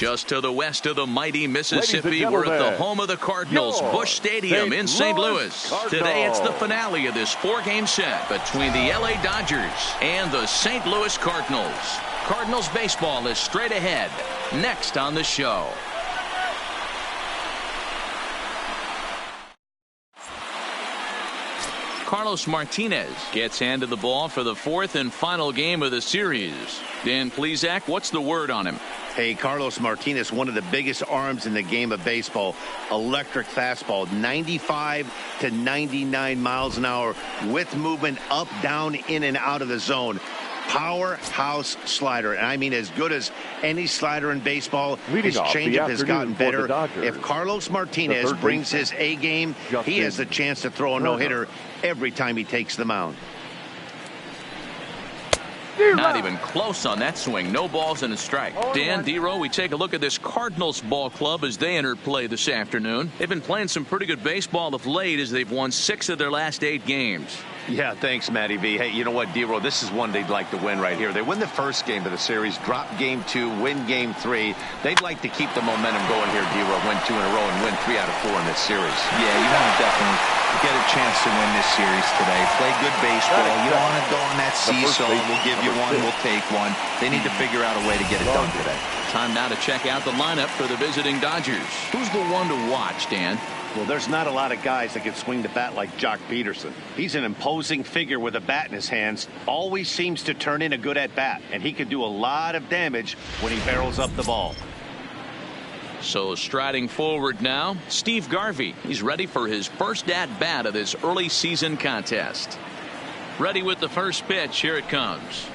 Just to the west of the mighty Mississippi, we're at the home of the Cardinals, Busch Stadium in St. Louis. Today it's the finale of this 4-game set between the LA Dodgers and the St. Louis Cardinals. Cardinals baseball is straight ahead, next on the show. Carlos Martinez gets handed the ball for the 4th and final game of the series. Dan Plesac, what's the word on him? Hey, Carlos Martinez, one of the biggest arms in the game of baseball. Electric fastball, 95 to 99 miles an hour with movement up, down, in, and out of the zone. Powerhouse slider, and I mean as good as any slider in baseball. His changeup has gotten better. If Carlos Martinez brings his A game, he has the chance to throw a no-hitter every time he takes the mound. Not even close on that swing. No balls and a strike. Dan, D-Row, we take a look at this Cardinals ball club as they enter play this afternoon. They've been playing some pretty good baseball of late as they've won 6 of their last 8 games. Yeah, thanks, Matty V. Hey, you know what, D-Row, this is one they'd like to win right here. They win the first game of the series, drop game 2, win game 3. They'd like to keep the momentum going here, D-Row, win 2 in a row and win 3 out of 4 in this series. Yeah, you want to definitely get a chance to win this series today. Play good baseball. You don't want to go on that seesaw. We'll give you one, we'll take one. They need to figure out a way to get it done today. Time now to check out the lineup for the visiting Dodgers. Who's the one to watch, Dan? Well, there's not a lot of guys that can swing the bat like Jock Peterson. He's an imposing figure with a bat in his hands. Always seems to turn in a good at-bat, and he can do a lot of damage when he barrels up the ball. So striding forward now, Steve Garvey. He's ready for his first at-bat of this early season contest. Ready with the first pitch. Here it comes.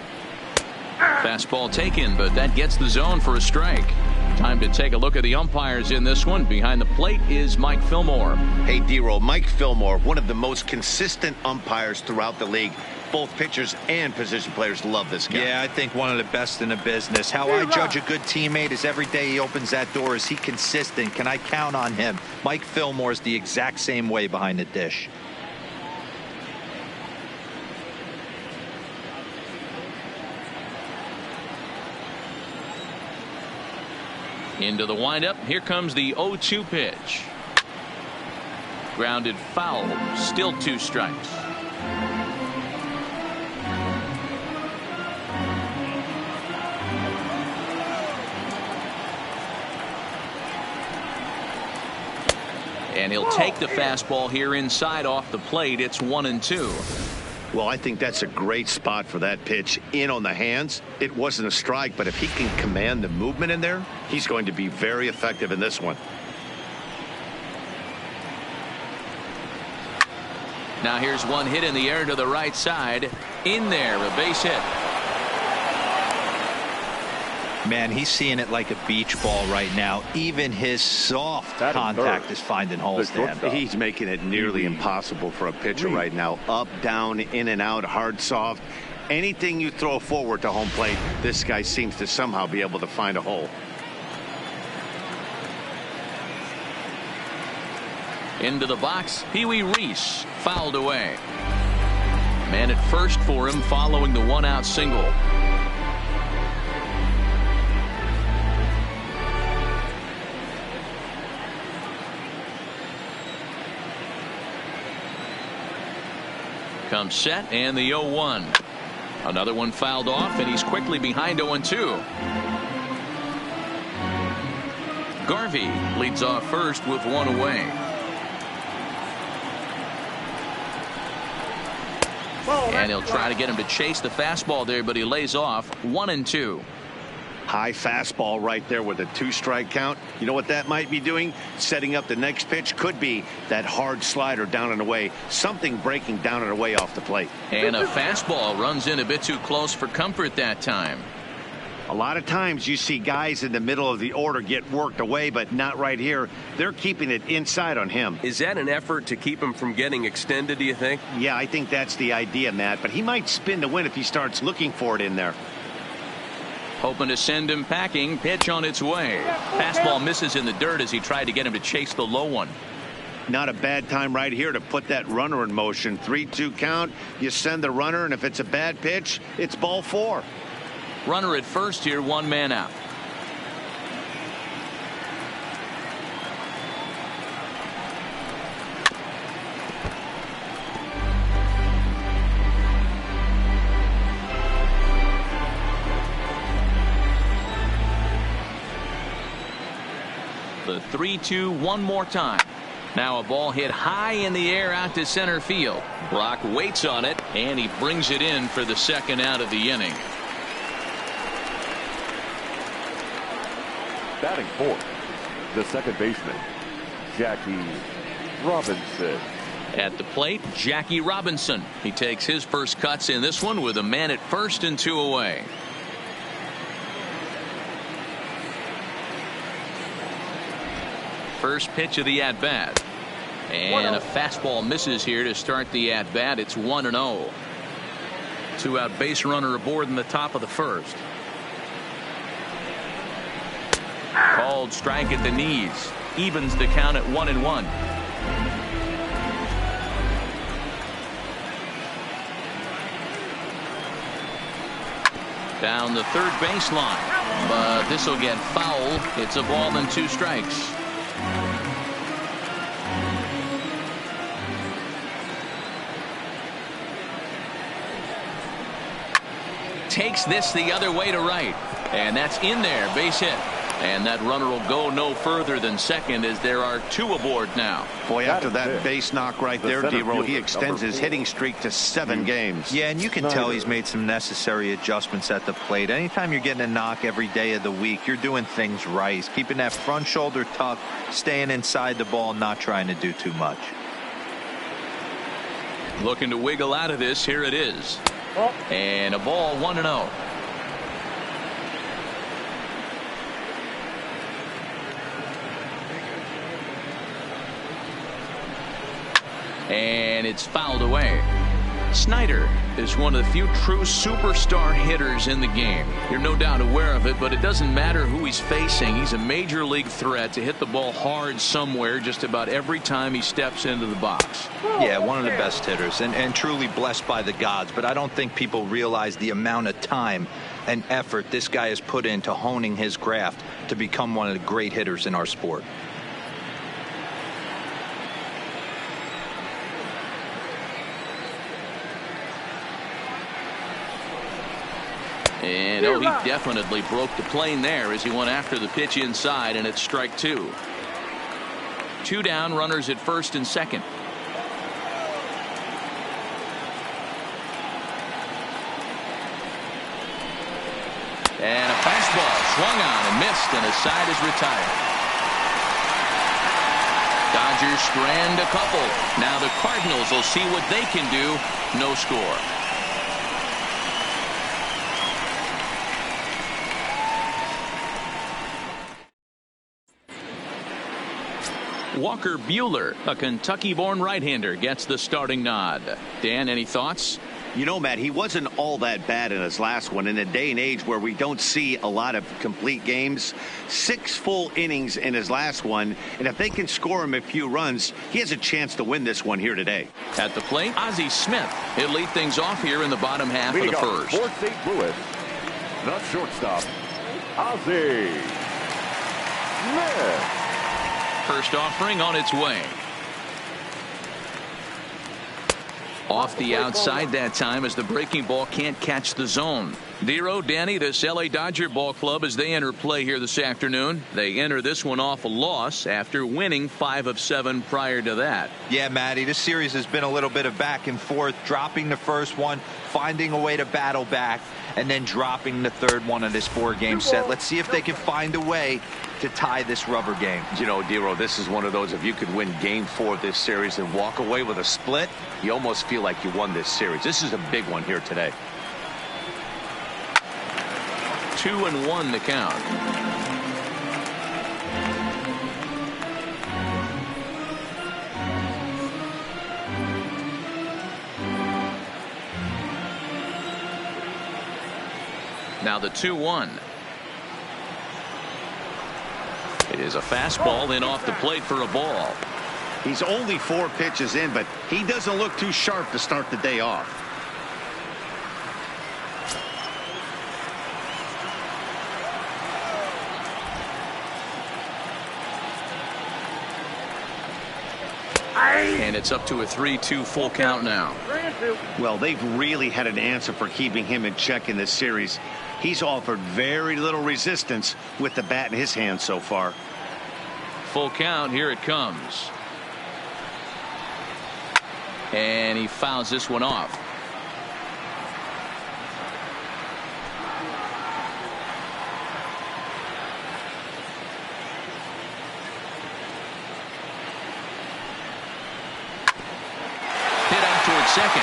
Fastball taken, but that gets the zone for a strike. Time to take a look at the umpires in this one. Behind the plate is Mike Fillmore. Hey, D-Row, Mike Fillmore, one of the most consistent umpires throughout the league. Both pitchers and position players love this guy. Yeah, I think one of the best in the business. How I judge a good teammate is every day he opens that door. Is he consistent? Can I count on him? Mike Fillmore is the exact same way behind the dish. Into the windup. Here comes the 0-2 pitch. Grounded foul. Still 2 strikes. And he'll take the fastball here inside off the plate. It's 1-2. Well, I think that's a great spot for that pitch in on the hands. It wasn't a strike, but if he can command the movement in there, he's going to be very effective in this one. Now here's one hit in the air to the right side. In there, a base hit. Man, he's seeing it like a beach ball right now. Even his soft contact is finding holes to him. He's making it nearly impossible for a pitcher right now. Up, down, in and out, hard, soft. Anything you throw forward to home plate, this guy seems to somehow be able to find a hole. Into the box, Pee-wee Reese fouled away. Man at first for him following the 1-out single. Comes set and the 0-1. Another one fouled off and he's quickly behind 0-2. Garvey leads off first with 1 away. And he'll try to get him to chase the fastball there, but he lays off. 1-2. High fastball right there with a 2-strike count. You know what that might be doing? Setting up the next pitch. Could be that hard slider down and away. Something breaking down and away off the plate. And a fastball runs in a bit too close for comfort that time. A lot of times you see guys in the middle of the order get worked away, but not right here. They're keeping it inside on him. Is that an effort to keep him from getting extended, do you think? Yeah, I think that's the idea, Matt. But he might spin to win if he starts looking for it in there. Hoping to send him packing. Pitch on its way. Fastball misses in the dirt as he tried to get him to chase the low one. Not a bad time right here to put that runner in motion. 3-2 count. You send the runner, and if it's a bad pitch, it's ball 4. Runner at first here, 1 man out. The 3-2 one more time. Now a ball hit high in the air out to center field. Brock waits on it, and he brings it in for the second out of the inning. Batting fourth, the second baseman, Jackie Robinson. At the plate, Jackie Robinson. He takes his first cuts in this one with a man at first and 2 away. First pitch of the at-bat. And a fastball misses here to start the at-bat. It's 1-0. 2-out base runner aboard in the top of the first. Called strike at the knees. Evens the count at 1-1. Down the third baseline. But this will get foul. It's a ball and 2 strikes. Takes this the other way to right. And that's in there. Base hit. And that runner will go no further than second as there are 2 aboard now. Boy, after that base knock right there, D-Roll, he extends his hitting streak to 7 games. Yeah, and you can tell he's made some necessary adjustments at the plate. Anytime you're getting a knock every day of the week, you're doing things right. He's keeping that front shoulder tucked, staying inside the ball, not trying to do too much. Looking to wiggle out of this. Here it is. And a ball, 1-0. And it's fouled away. Snyder is one of the few true superstar hitters in the game. You're no doubt aware of it, but it doesn't matter who he's facing. He's a major league threat to hit the ball hard somewhere just about every time he steps into the box. Yeah, one of the best hitters and truly blessed by the gods, but I don't think people realize the amount of time and effort this guy has put into honing his craft to become one of the great hitters in our sport. And oh, he definitely broke the plane there as he went after the pitch inside, and it's strike 2. 2 down, runners at first and second. And a fastball swung on and missed, and his side is retired. Dodgers strand a couple. Now the Cardinals will see what they can do. No score. Walker Buehler, a Kentucky-born right-hander, gets the starting nod. Dan, any thoughts? You know, Matt, he wasn't all that bad in his last one. In a day and age where we don't see a lot of complete games, 6 full innings in his last one, and if they can score him a few runs, he has a chance to win this one here today. At the plate, Ozzie Smith. He'll lead things off here in the bottom half of the first. For St. Louis, the shortstop, Ozzie Smith. First offering on its way. Off the outside that time as the breaking ball can't catch the zone. Dero, Danny, this LA Dodger ball club as they enter play here this afternoon. They enter this one off a loss after winning 5 of 7 prior to that. Yeah, Matty, this series has been a little bit of back and forth, dropping the first one, finding a way to battle back, and then dropping the third one of this 4-game set. Let's see if they can find a way to tie this rubber game. You know, Dero, this is one of those, if you could win game 4 of this series and walk away with a split, you almost feel like you won this series. This is a big one here today. 2-1 the count. Now the 2-1. It is a fastball in off the plate for a ball. He's only 4 pitches in, but he doesn't look too sharp to start the day off. And it's up to a 3-2 full count now. Well, they've really had an answer for keeping him in check in this series. He's offered very little resistance with the bat in his hand so far. full count. Here it comes. And he fouls this one off. Hit out towards second.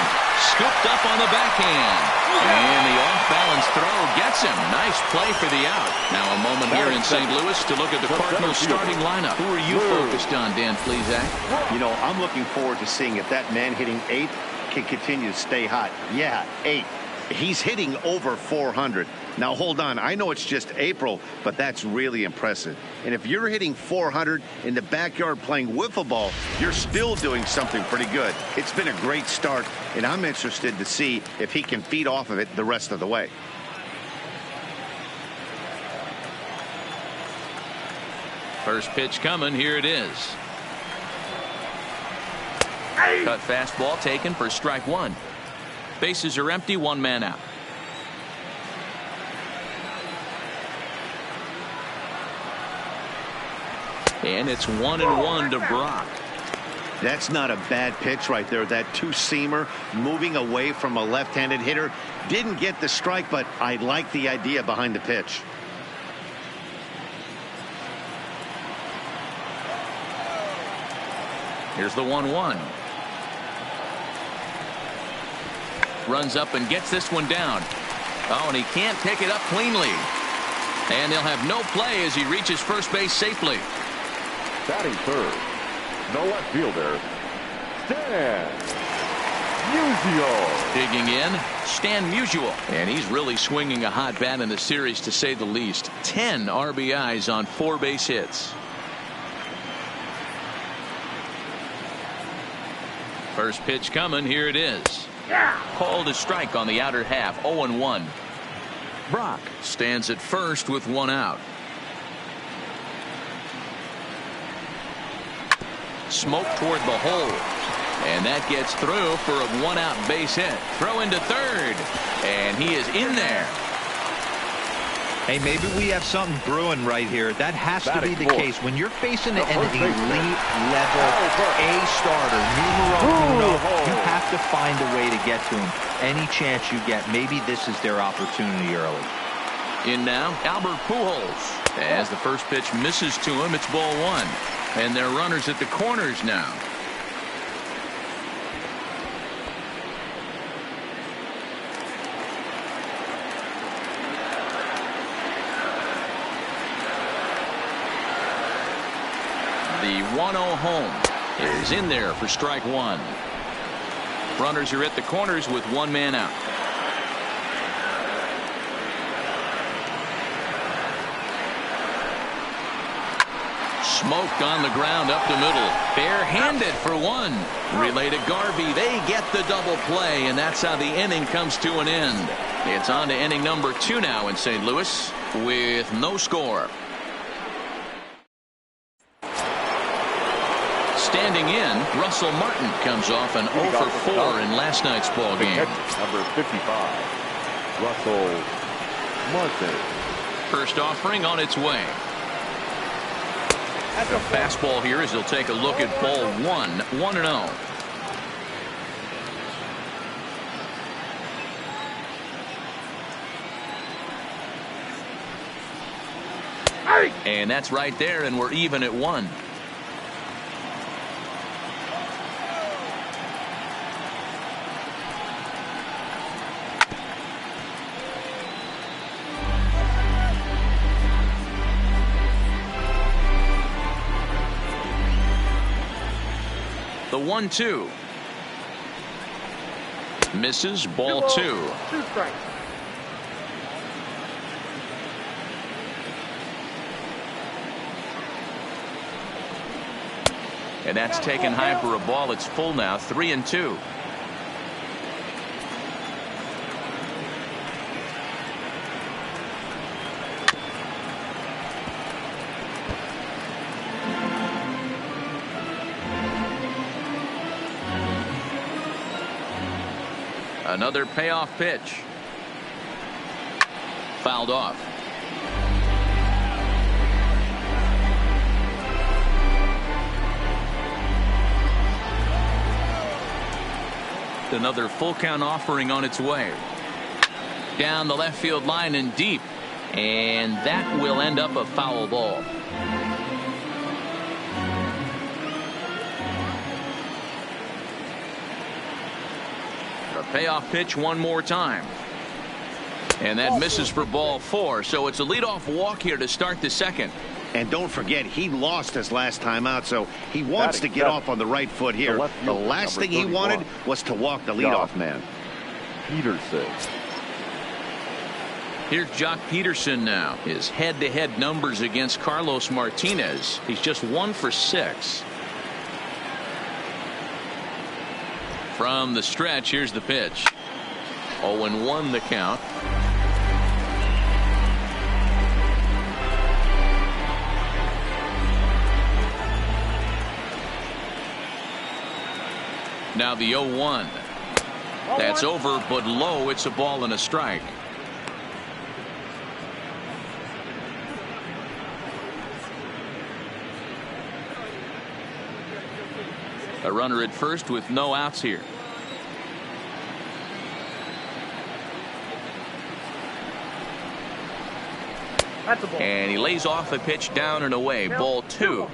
Scooped up on the backhand. And the off-balance throw gets him. Nice play for the out. Now a moment here in St. Louis to look at the Cardinals starting lineup. Who are you focused on, Dan Plesac? You know, I'm looking forward to seeing if that man hitting 8 can continue to stay hot. Yeah, 8. He's hitting over 400. Now hold on, I know it's just April, but that's really impressive. And if you're hitting 400 in the backyard playing wiffle ball, you're still doing something pretty good. It's been a great start, and I'm interested to see if he can feed off of it the rest of the way. First pitch coming. Here it is. Cut fastball taken for strike one. Bases are empty. One man out. And it's 1-1 to Brock. That's not a bad pitch right there. That two-seamer moving away from a left-handed hitter. Didn't get the strike, but I like the idea behind the pitch. Here's the 1-1. Runs up and gets this one down. Oh, and he can't pick it up cleanly. And they'll have no play as he reaches first base safely. Batting third, no left fielder, Stan Musial. Digging in, Stan Musial. And he's really swinging a hot bat in the series, to say the least. 10 RBIs on 4 base hits. First pitch coming. Here it is. Called a strike on the outer half. 0-1. Brock stands at first with one out. Smoke toward the hole. And that gets through for a one-out base hit. Throw into third. And he is in there. Hey, maybe we have something brewing right here. That has to be the case. When you're facing an elite level A starter, numero uno, you have to find a way to get to him. Any chance you get, maybe this is their opportunity early. In now, Albert Pujols. As the first pitch misses to him, it's ball one. And they're runners at the corners now. The 1-0 home is in there for strike one. Runners are at the corners with one man out. Smoked on the ground up the middle. Barehanded for one. Relay to Garvey. They get the double play, and that's how the inning comes to an end. It's on to inning number 2 now in St. Louis with no score. Standing in, Russell Martin comes off an 0 for 4 in last night's ball game. Number 55, Russell Martin. First offering on its way. The fastball here as he'll take a look at ball 1, 1-0. And that's right there, and we're even at 1. The 1-2. Misses, ball 2. 2 strikes. And that's taken high for a ball. It's full now, 3-2. Another payoff pitch. Fouled off. Another full count offering on its way. Down the left field line and deep. And that will end up a foul ball. The payoff pitch one more time. And that misses for ball 4. So it's a leadoff walk here to start the second. And don't forget, he lost his last time out, so he wants to get off on the right foot here. The last thing he wanted was to walk the leadoff man. Peterson. Here's Jock Peterson now. His head-to-head numbers against Carlos Martinez. He's just 1 for 6. From the stretch, here's the pitch. 0-1 the count. Now the 0-1. That's over, but low. It's a ball and a strike. A runner at first with no outs here. And he lays off a pitch down and away. Ball 2.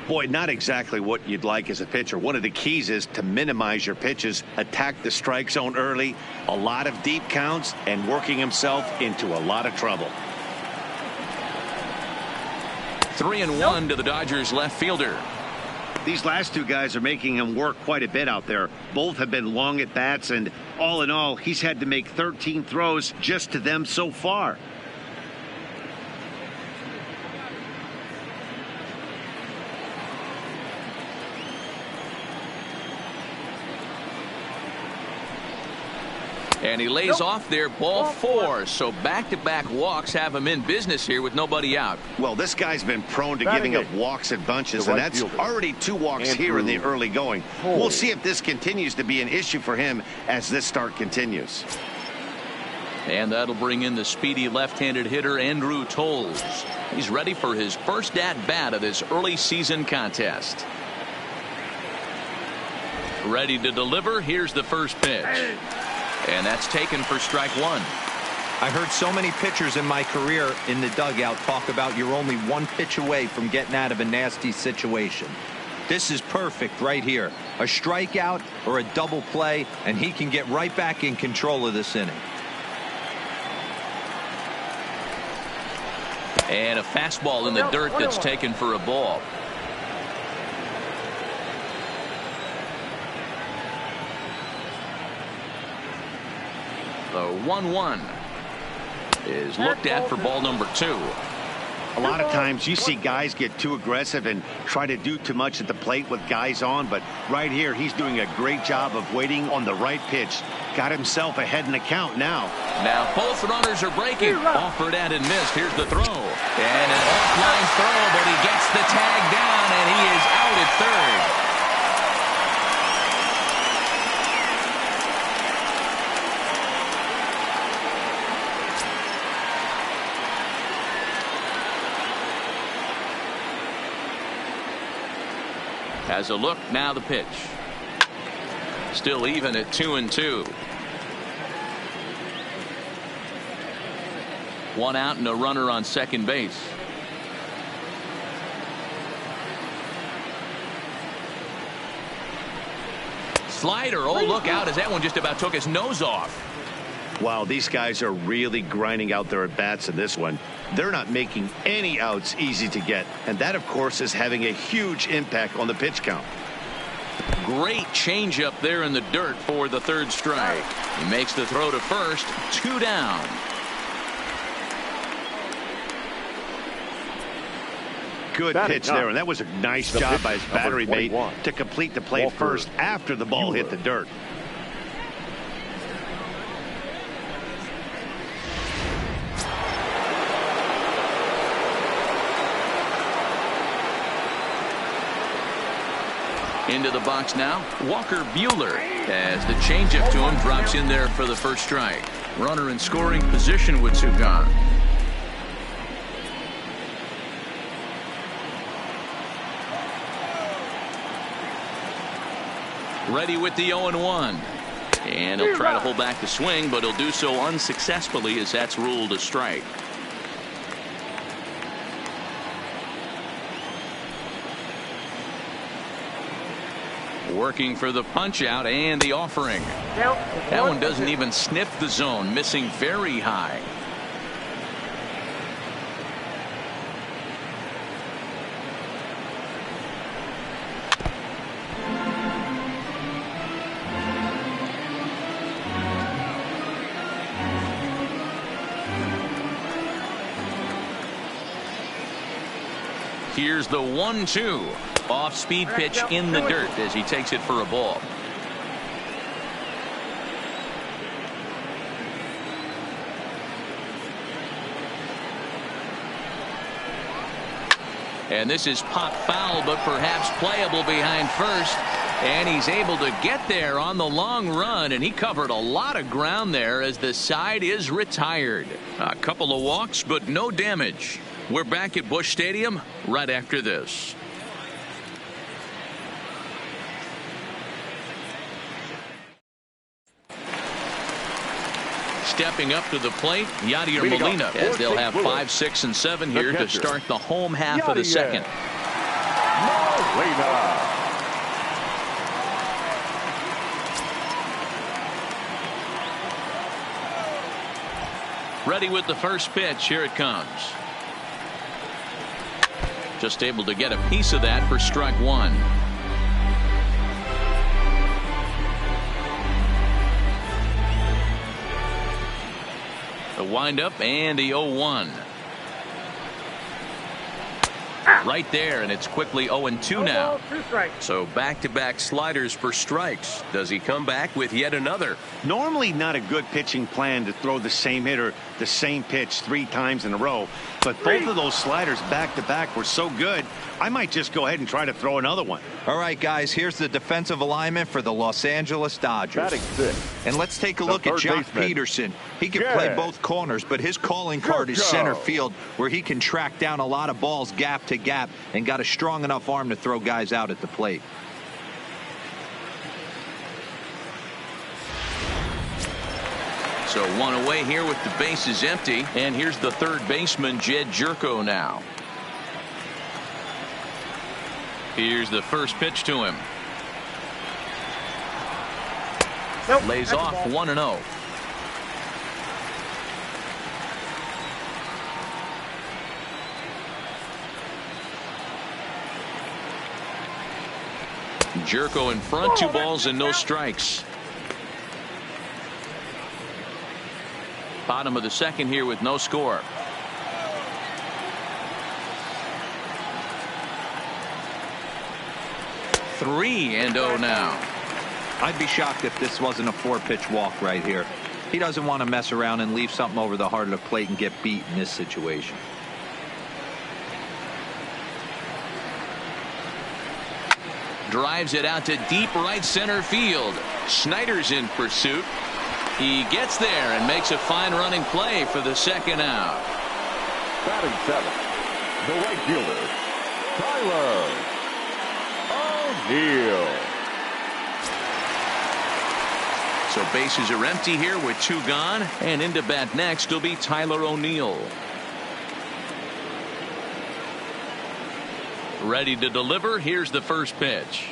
Boy, not exactly what you'd like as a pitcher. One of the keys is to minimize your pitches, attack the strike zone early, a lot of deep counts, and working himself into a lot of trouble. 3-1 to the Dodgers left fielder. These last two guys are making him work quite a bit out there. Both have been long at bats, and all in all, he's had to make 13 throws just to them so far. And he lays off there, ball 4. So back-to-back walks have him in business here with nobody out. Well, this guy's been prone to giving up walks in bunches, and that's already 2 walks here in the early going. We'll see if this continues to be an issue for him as this start continues. And that'll bring in the speedy left-handed hitter Andrew Toles. He's ready for his first at-bat of this early season contest. Ready to deliver. Here's the first pitch. And that's taken for strike 1. I heard so many pitchers in my career in the dugout talk about you're only 1 pitch away from getting out of a nasty situation. This is perfect right here. A strikeout or a double play, and he can get right back in control of this inning. And a fastball in the dirt that's taken for a ball. The 1-1 is looked at for ball number 2. A lot of times you see guys get too aggressive and try to do too much at the plate with guys on, but right here he's doing a great job of waiting on the right pitch. Got himself ahead in the count now. Now both runners are breaking. Offered and missed. Here's the throw. And an offline throw, but he gets the tag down, and he is out at third. Has a look, now the pitch. Still even at 2-2. 1 out and a runner on second base. Slider, oh look out as that one just about took his nose off. Wow, these guys are really grinding out their at-bats in this one. They're not making any outs easy to get, and that, of course, is having a huge impact on the pitch count. Great changeup there in the dirt for the third strike. He makes the throw to first, 2 down. Good pitch there, and that was a nice job by his battery mate to complete the play first after the ball hit the dirt. Into the box now, Walker Buehler, as the changeup to him drops in there for the first strike. Runner in scoring position with 2 gone. Ready with the 0-1. And he'll try to hold back the swing, but he'll do so unsuccessfully as that's ruled a strike. Working for the punch out and the offering. That one doesn't even sniff the zone, missing very high. Here's the 1-2. Off-speed pitch in the dirt as he takes it for a ball. And this is pop foul, but perhaps playable behind first. And he's able to get there on the long run, and he covered a lot of ground there as the side is retired. A couple of walks, but no damage. We're back at Busch Stadium right after this. Stepping up to the plate, Yadier Molina, as they'll have 5, 6, and 7 here to start the home half of the second. Molina. Ready with the first pitch. Here it comes. Just able to get a piece of that for strike one. The windup and the 0-1. Right there, and it's quickly 0-2 now. So back-to-back sliders for strikes. Does he come back with yet another? Normally not a good pitching plan to throw the same hitter the same pitch 3 times in a row, but both of those sliders back to back were so good I might just go ahead and try to throw another one. All right, guys, here's the defensive alignment for the Los Angeles Dodgers. Batting 6. And let's take a look at Jock Peterson. He can play both corners, but his calling card is center field, where he can track down a lot of balls gap to gap and got a strong enough arm to throw guys out at the plate. So one away here with the bases empty, and here's the third baseman, Jed Jerko, now. Here's the first pitch to him. Lays off 1-0. Jerko in front, 2 balls and no strikes. Bottom of the second here with no score. Three and 0 now. I'd be shocked if this wasn't a 4-pitch walk right here. He doesn't want to mess around and leave something over the heart of the plate and get beat in this situation. Drives it out to deep right center field. Snyder's in pursuit. He gets there and makes a fine running play for the second out. Batting 7. The right fielder, Tyler O'Neill. So bases are empty here with 2 gone, and into bat next will be Tyler O'Neill. Ready to deliver. Here's the first pitch.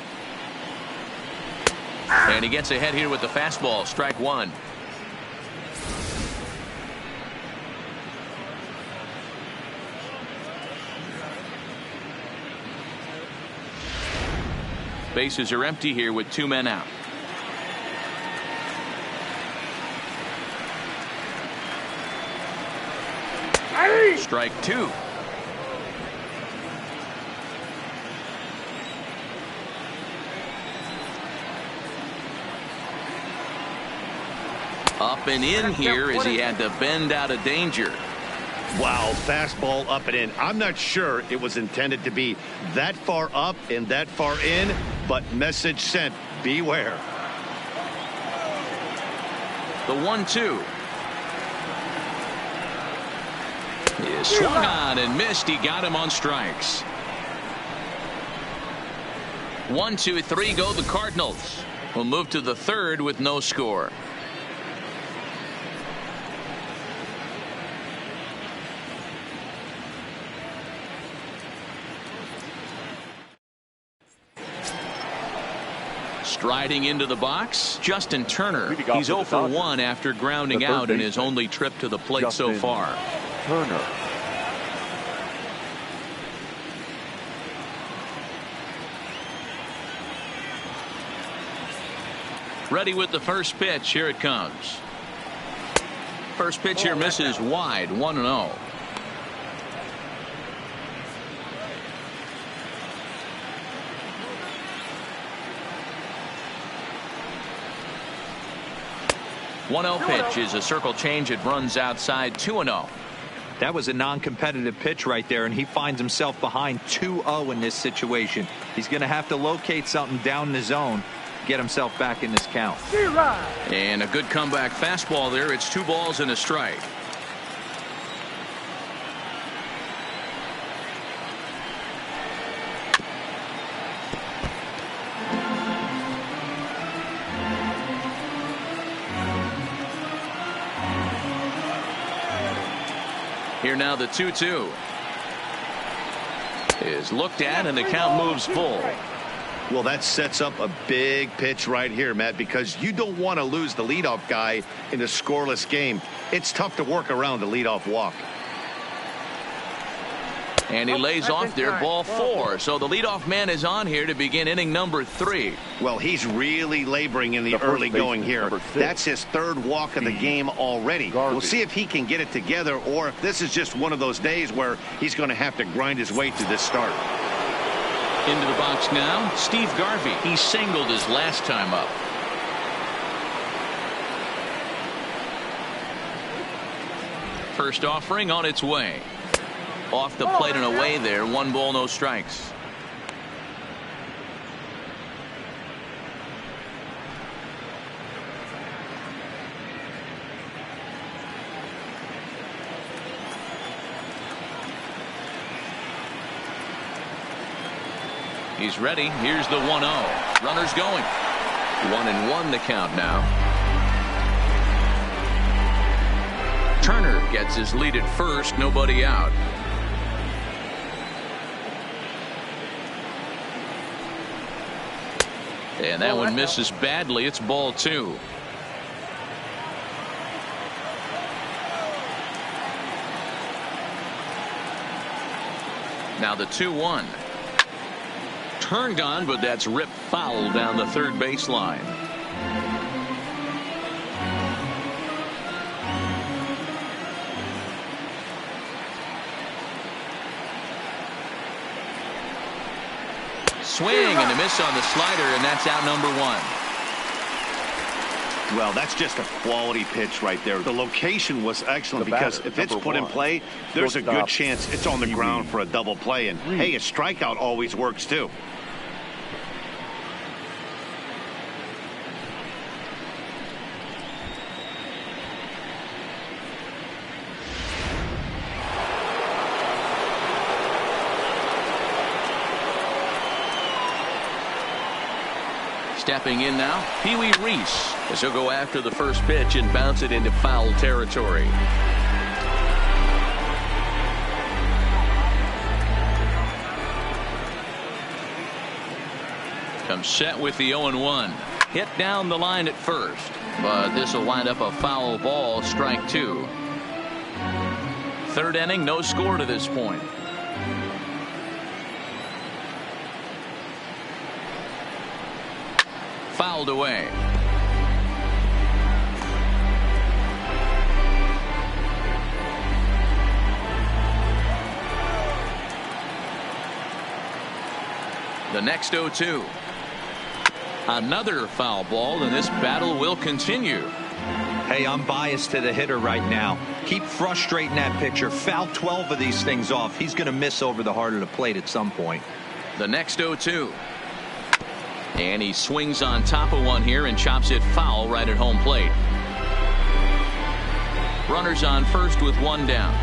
And he gets ahead here with the fastball. Strike one. Bases are empty here with 2 men out. Strike 2. Up and in here as he had to bend out of danger. Wow, fastball up and in. I'm not sure it was intended to be that far up and that far in, but message sent. Beware. The 1-2. He swung on and missed. He got him on strikes. 1, 2, 3 go the Cardinals. We'll move to the third with no score. Striding into the box, Justin Turner. He's 0 for 1 after grounding out in his only trip to the plate so far. Turner. Ready with the first pitch. Here it comes. First pitch here misses wide. 1-0. One-0 pitch is a circle change. It runs outside. 2-0. That was a non-competitive pitch right there, and he finds himself behind 2-0 in this situation. He's going to have to locate something down in the zone, get himself back in this count. And a good comeback fastball there. It's 2 balls and a strike. Here now the 2-2 is looked at, and the count moves full. Well, that sets up a big pitch right here, Matt, because you don't want to lose the leadoff guy in a scoreless game. It's tough to work around the leadoff walk. And he lays off there, ball 4. So the leadoff man is on here to begin inning number 3. Well, he's really laboring in the early going here. That's his 3rd walk of the game already. We'll see if he can get it together, or if this is just one of those days where he's going to have to grind his way to this start. Into the box now, Steve Garvey. He singled his last time up. First offering on its way. Off the plate and away there. 1 ball, no strikes. He's ready. Here's the 1-0. Runners going. 1-1 the count now. Turner gets his lead at first. Nobody out. And that one misses badly. It's ball 2. Now the 2-1. Turned on, but that's ripped foul down the third baseline. Swing and a miss on the slider, and that's out number 1. Well, that's just a quality pitch right there. The location was excellent because if it's put in play, there's a good chance it's on the ground for a double play. And hey, a strikeout always works too. Stepping in now, Pee Wee Reese, as he'll go after the first pitch and bounce it into foul territory. Comes set with the 0-1. Hit down the line at first, but this will wind up a foul ball, strike 2. Third inning, no score to this point. Fouled away. The next 0-2. Another foul ball, and this battle will continue. Hey, I'm biased to the hitter right now. Keep frustrating that pitcher. Foul 12 of these things off. He's going to miss over the heart of the plate at some point. The next 0-2. And he swings on top of one here and chops it foul right at home plate. Runners on first with 1 down.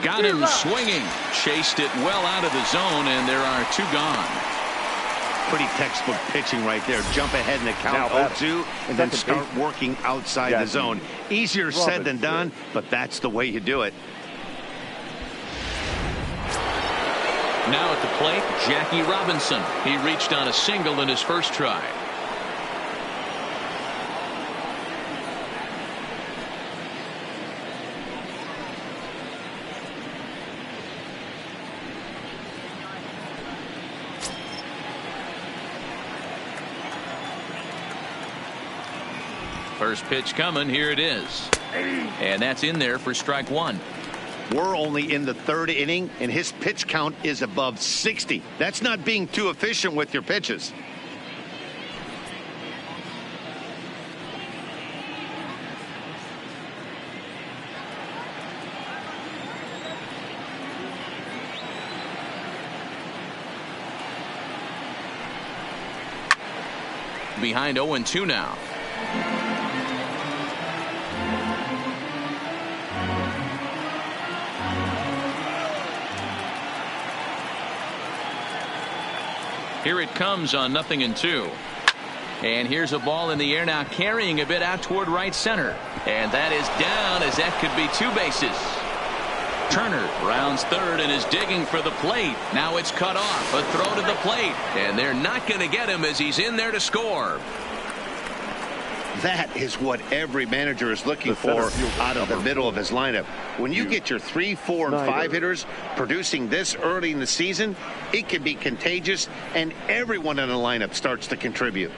Got him swinging. Chased it well out of the zone, and there are 2 gone. Pretty textbook pitching right there. Jump ahead in the count 0-2 and then start working outside the zone. Easier said than done, but that's the way you do it. Now at the plate, Jackie Robinson. He reached on a single in his first try. First pitch coming. Here it is. And that's in there for strike 1. We're only in the 3rd inning, and his pitch count is above 60. That's not being too efficient with your pitches. Behind 0-2 now. Here it comes on 0-2. And here's a ball in the air now, carrying a bit out toward right center. And that is down, as that could be 2 bases. Turner rounds third and is digging for the plate. Now it's cut off. A throw to the plate. And they're not going to get him as he's in there to score. That is what every manager is looking for out of the middle of his lineup. When you get your 3, 4, and 5 hitters producing this early in the season, it can be contagious, and everyone in the lineup starts to contribute.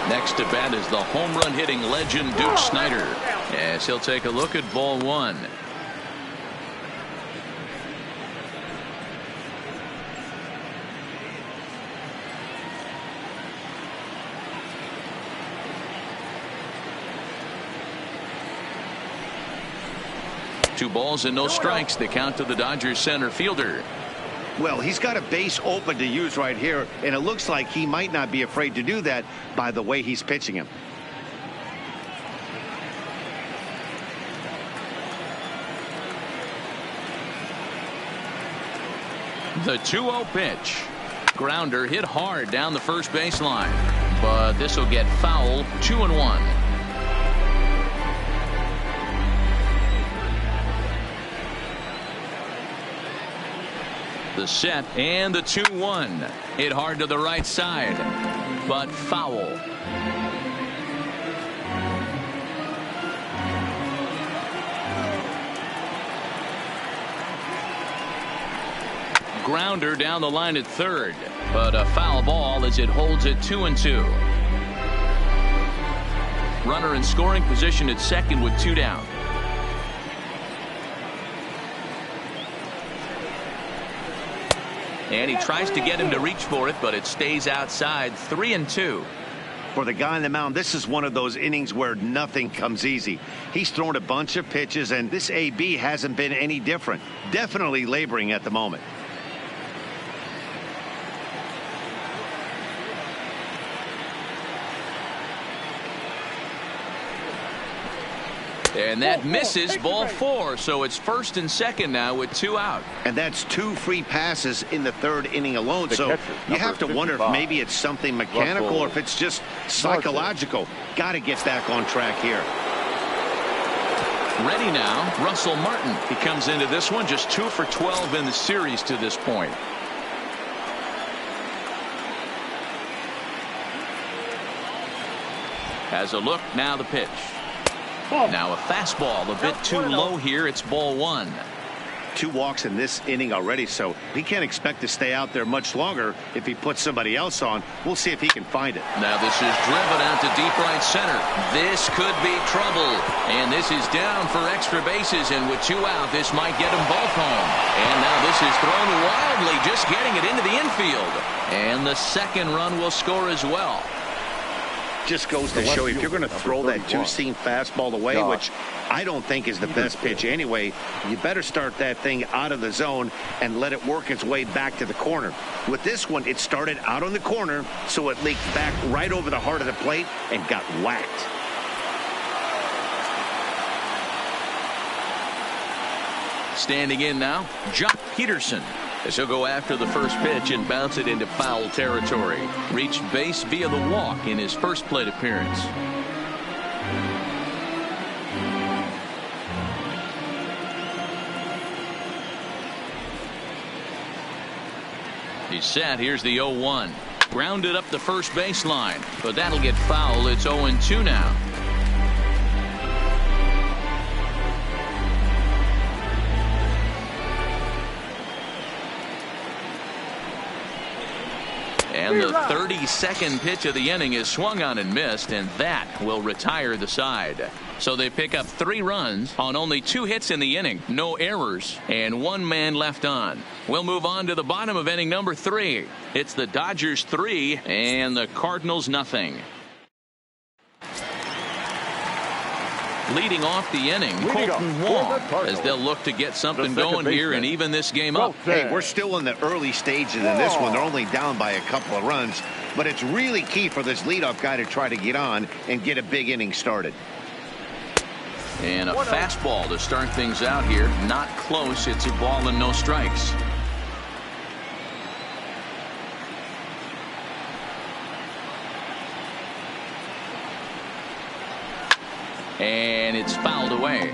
Next to bat is the home run hitting legend Duke Snider, as he'll take a look at ball 1. Two balls and no strikes. The count to the Dodgers center fielder. Well, he's got a base open to use right here, and it looks like he might not be afraid to do that by the way he's pitching him. The 2-0 pitch. Grounder hit hard down the first baseline, but this will get foul. 2-1. The set and the 2-1. Hit hard to the right side, but foul. Grounder down the line at third, but a foul ball as it holds it 2-2. Runner in scoring position at second with 2 down. And he tries to get him to reach for it, but it stays outside. 3-2. For the guy on the mound, this is one of those innings where nothing comes easy. He's thrown a bunch of pitches, and this AB hasn't been any different. Definitely laboring at the moment. And that misses, ball 4. So it's first and second now with 2 out. And that's 2 free passes in the 3rd inning alone. So you have to wonder if maybe it's something mechanical or if it's just psychological. Got to get back on track here. Ready now, Russell Martin. He comes into this one just 2 for 12 in the series to this point. Has a look, now the pitch. Now a fastball a bit too low here. It's ball 1. 2 walks in this inning already, so he can't expect to stay out there much longer if he puts somebody else on. We'll see if he can find it. Now this is driven out to deep right center. This could be trouble. And this is down for extra bases, and with 2 out, this might get them both home. And now this is thrown wildly, just getting it into the infield. And the second run will score as well. Just goes to show you, if you're going to throw that two-seam fastball away, which I don't think is the best pitch anyway, you better start that thing out of the zone and let it work its way back to the corner. With this one, it started out on the corner, so it leaked back right over the heart of the plate and got whacked. Standing in now, Jock Peterson, as he'll go after the first pitch and bounce it into foul territory. Reached base via the walk in his first plate appearance. He's set. Here's the 0-1. Grounded up the first baseline, but that'll get foul. It's 0-2 now. And the 32nd pitch of the inning is swung on and missed, and that will retire the side. So they pick up 3 runs on only 2 hits in the inning, no errors, and 1 man left on. We'll move on to the bottom of inning number 3. It's the Dodgers 3 and the Cardinals nothing. Leading off the inning, Colton Wong, as they'll look to get something going here and even this game up. Hey, we're still in the early stages in this one. They're only down by a couple of runs, but it's really key for this leadoff guy to try to get on and get a big inning started. And a fastball to start things out here. Not close. It's a ball and no strikes. And it's fouled away.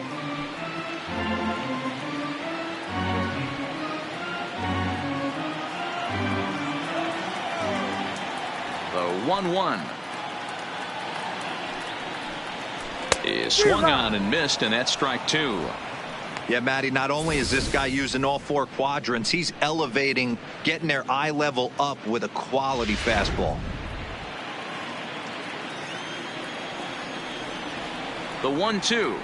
The 1-1 is swung on and missed, and that's strike 2. Yeah, Matty, not only is this guy using all 4 quadrants, he's elevating, getting their eye level up with a quality fastball. The 1-2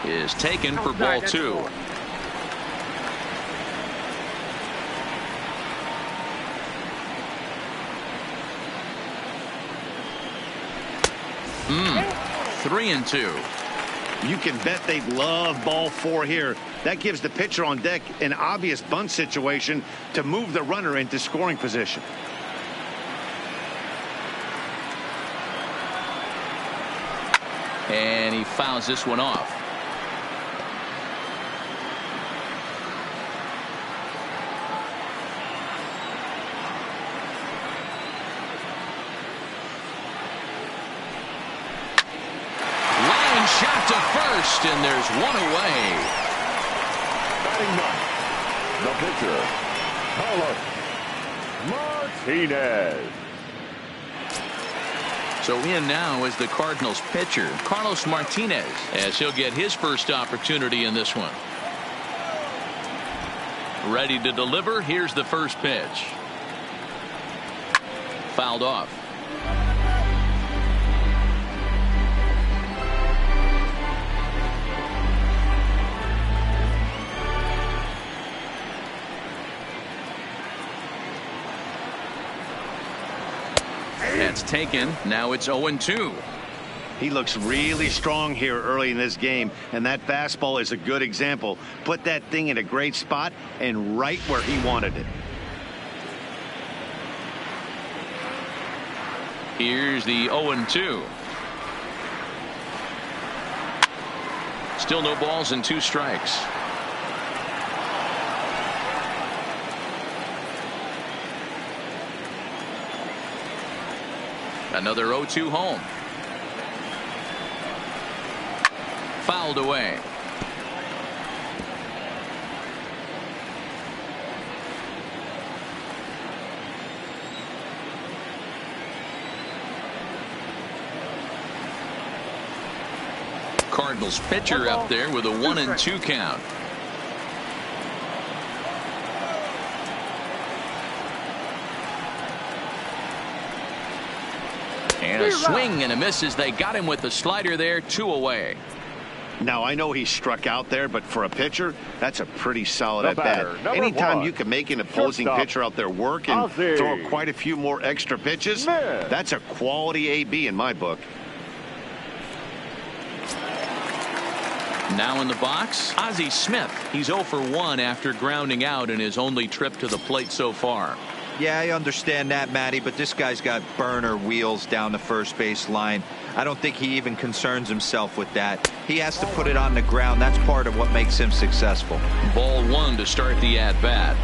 is taken for ball 2. Three and 2. You can bet they love ball 4 here. That gives the pitcher on deck an obvious bunt situation to move the runner into scoring position. And he fouls this one off. Line shot to first, and there's one away. Batting ninth, the pitcher, Carlos Martinez. So in now is the Cardinals pitcher, Carlos Martinez, as he'll get his first opportunity in this one. Ready to deliver. Here's the first pitch. Fouled off. That's taken. Now it's 0-2. He looks really strong here early in this game, and that fastball is a good example. Put that thing in a great spot and right where he wanted it. Here's the 0-2. Still no balls and 2 strikes. Another 0-2 home. Fouled away. Cardinals pitcher up there with a 1-2 count. And a swing and a miss as they got him with the slider there. 2 away. Now, I know he struck out there, but for a pitcher, that's a pretty solid The at bat. batter, Anytime 1. you can make an opposing Shortstop, pitcher out there work and Ozzie. throw quite a few more extra pitches, Smith. that's a quality AB in my book. Now in the box, Ozzie Smith. He's 0 for 1 after grounding out in his only trip to the plate so far. Yeah, I understand that, Matty, but this guy's got burner wheels down the first base line. I don't think he even concerns himself with that. He has to put it on the ground. That's part of what makes him successful. Ball 1 to start the at-bat.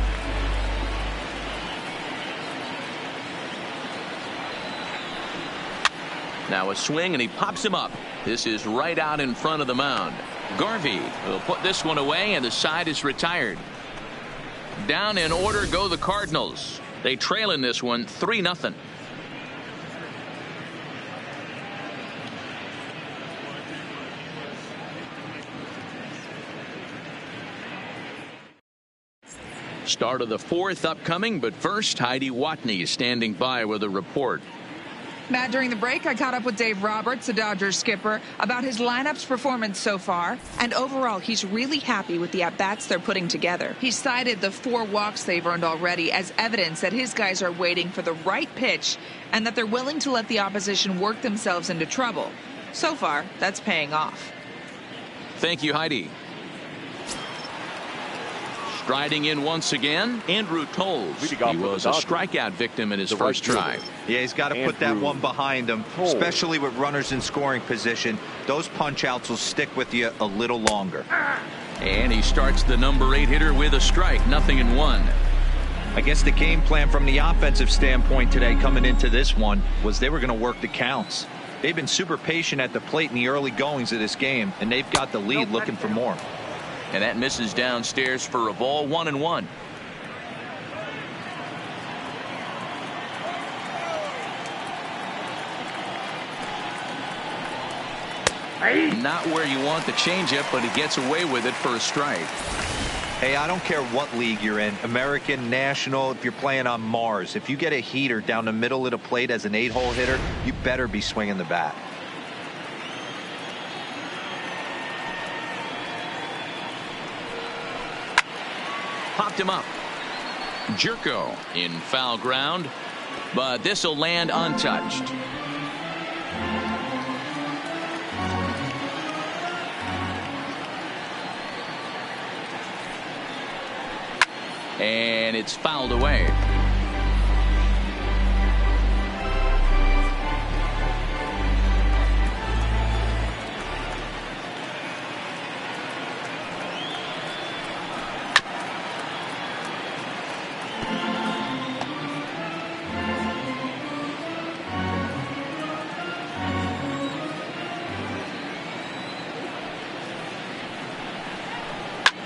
Now a swing, and he pops him up. This is right out in front of the mound. Garvey will put this one away, and the side is retired. Down in order go the Cardinals. They trail in this one 3-0. Start of the 4th upcoming, but first, Heidi Watney standing by with a report. Matt, during the break, I caught up with Dave Roberts, the Dodgers skipper, about his lineup's performance so far. And overall, he's really happy with the at-bats they're putting together. He cited the 4 walks they've earned already as evidence that his guys are waiting for the right pitch and that they're willing to let the opposition work themselves into trouble. So far, that's paying off. Thank you, Heidi. Striding in once again, Andrew Tolles. He was a strikeout victim in his first try. Yeah, he's got to put that one behind him, especially with runners in scoring position. Those punch outs will stick with you a little longer. And he starts the number 8 hitter with a strike, 0-1. I guess the game plan from the offensive standpoint today coming into this one was they were going to work the counts. They've been super patient at the plate in the early goings of this game, and they've got the lead looking for more. And that misses downstairs for a ball, 1-1. Not where you want the changeup, but he gets away with it for a strike. Hey, I don't care what league you're in, American, National, if you're playing on Mars. If you get a heater down the middle of the plate as an 8-hole hitter, you better be swinging the bat. Popped him up. Jerko in foul ground, but this will land untouched. And it's fouled away.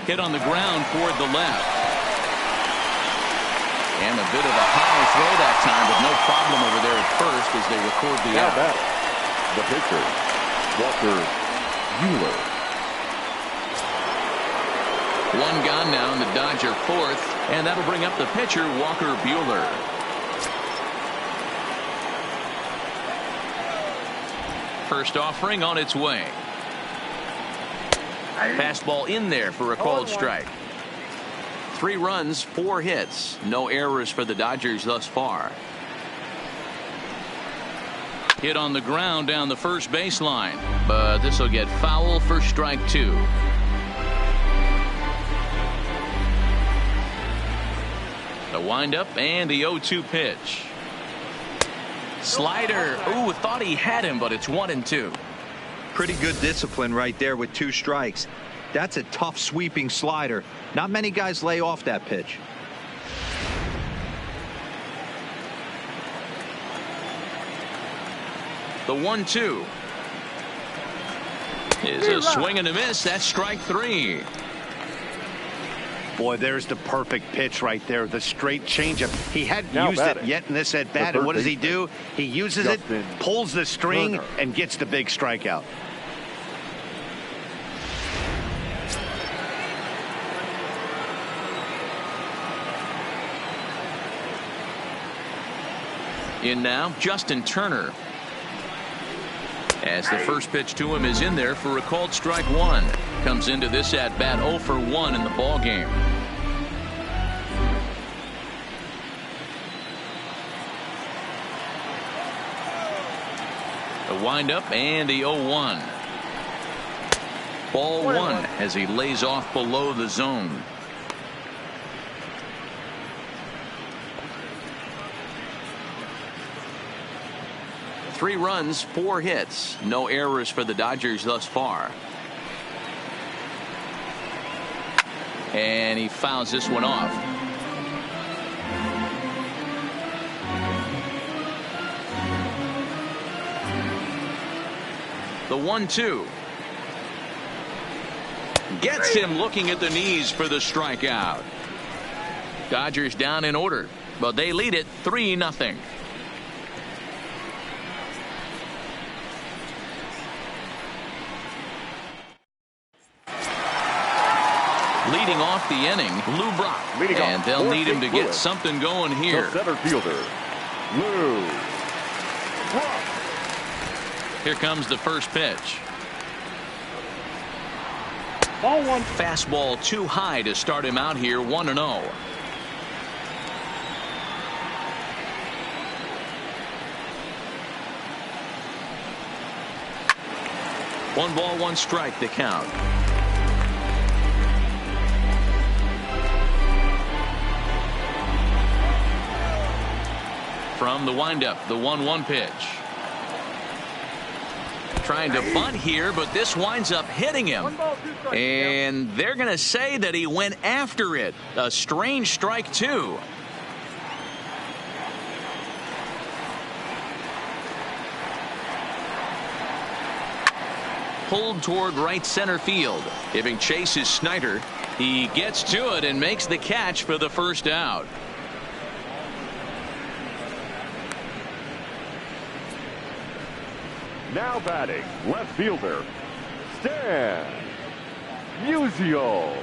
Hit on the ground toward the left. And a bit of a high throw that time, but no problem over there at first as they record the out. The pitcher, Walker Buehler. One gone now in the Dodger 4th, and that'll bring up the pitcher, Walker Buehler. First offering on its way. Fastball in there for a called strike. 3 runs, 4 hits. No errors for the Dodgers thus far. Hit on the ground down the first baseline, but this will get foul for strike 2. The windup and the 0-2 pitch. Slider. Ooh, thought he had him, but it's 1-2. Pretty good discipline right there with 2 strikes. That's a tough sweeping slider. Not many guys lay off that pitch. The 1-2 is a swing and a miss. That's strike 3. Boy, there's the perfect pitch right there. The straight changeup. He hadn't used it yet in this at bat. And what does he do? He uses it, pulls the string, and gets the big strikeout. In now, Justin Turner. As the first pitch to him is in there for a called strike one. Comes into this at bat 0 for 1 in the ball game. The windup and the 0-1. Ball one as he lays off below the zone. Three runs, 4 hits, no errors for the Dodgers thus far. And he fouls this one off. The 1-2. Gets him looking at the knees for the strikeout. Dodgers down in order, but they lead it 3-0. Leading off the inning, Lou Brock. And they'll need him to get something going here. The center fielder, Lou Brock. Here comes the first pitch. Ball one. Fastball too high to start him out here, 1-0. One ball, one strike to count. From the windup, the 1-1 pitch. Trying to bunt here, but this winds up hitting him. And they're going to say that he went after it. A strange strike, too. Pulled toward right center field. Giving chase is Snyder. He gets to it and makes the catch for the first out. Now batting, left fielder, Stan Musial.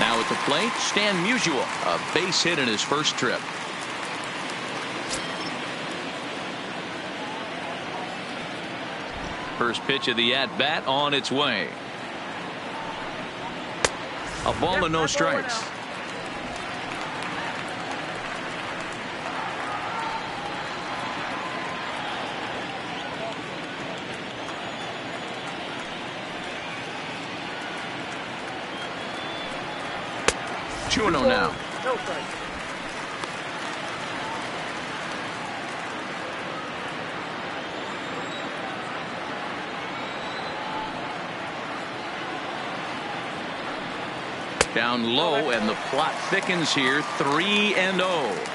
Now at the plate, Stan Musial, a base hit in his first trip. First pitch of the at-bat on its way. A ball and no strikes. Now. No strike. Down low, and the plot thickens here, 3-0.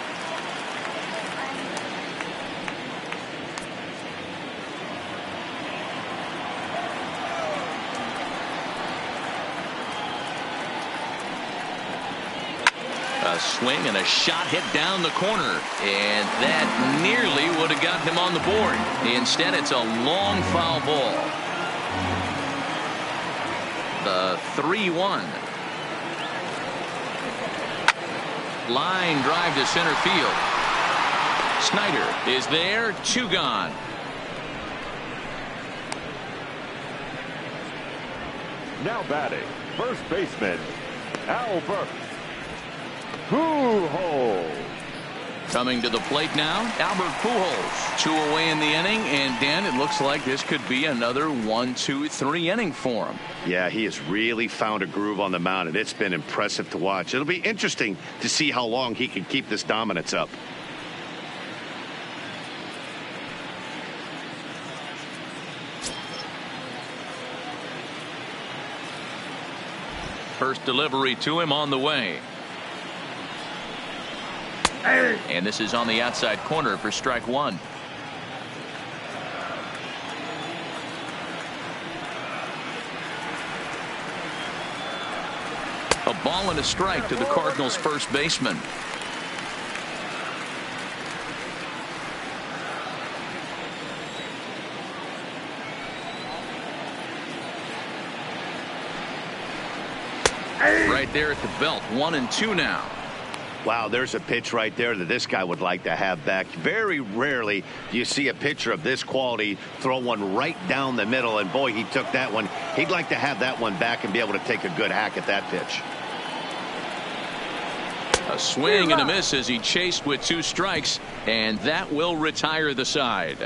A swing and a shot hit down the corner, and that nearly would have gotten him on the board. Instead, it's a long foul ball. The 3-1. Line drive to center field. Snyder is there, 2 gone. Now batting, first baseman, Albert Pujols. Coming to the plate now, Albert Pujols. 2 away in the inning, and Dan, it looks like this could be another 1-2-3 inning for him. Yeah, he has really found a groove on the mound, and it's been impressive to watch. It'll be interesting to see how long he can keep this dominance up. First delivery to him on the way. And this is on the outside corner for strike 1. A ball and a strike to the Cardinals' first baseman. Right there at the belt, 1-2 now. Wow, there's a pitch right there that this guy would like to have back. Very rarely do you see a pitcher of this quality throw one right down the middle, and boy, he took that one. He'd like to have that one back and be able to take a good hack at that pitch. A swing and a miss as he chased with 2 strikes, and that will retire the side.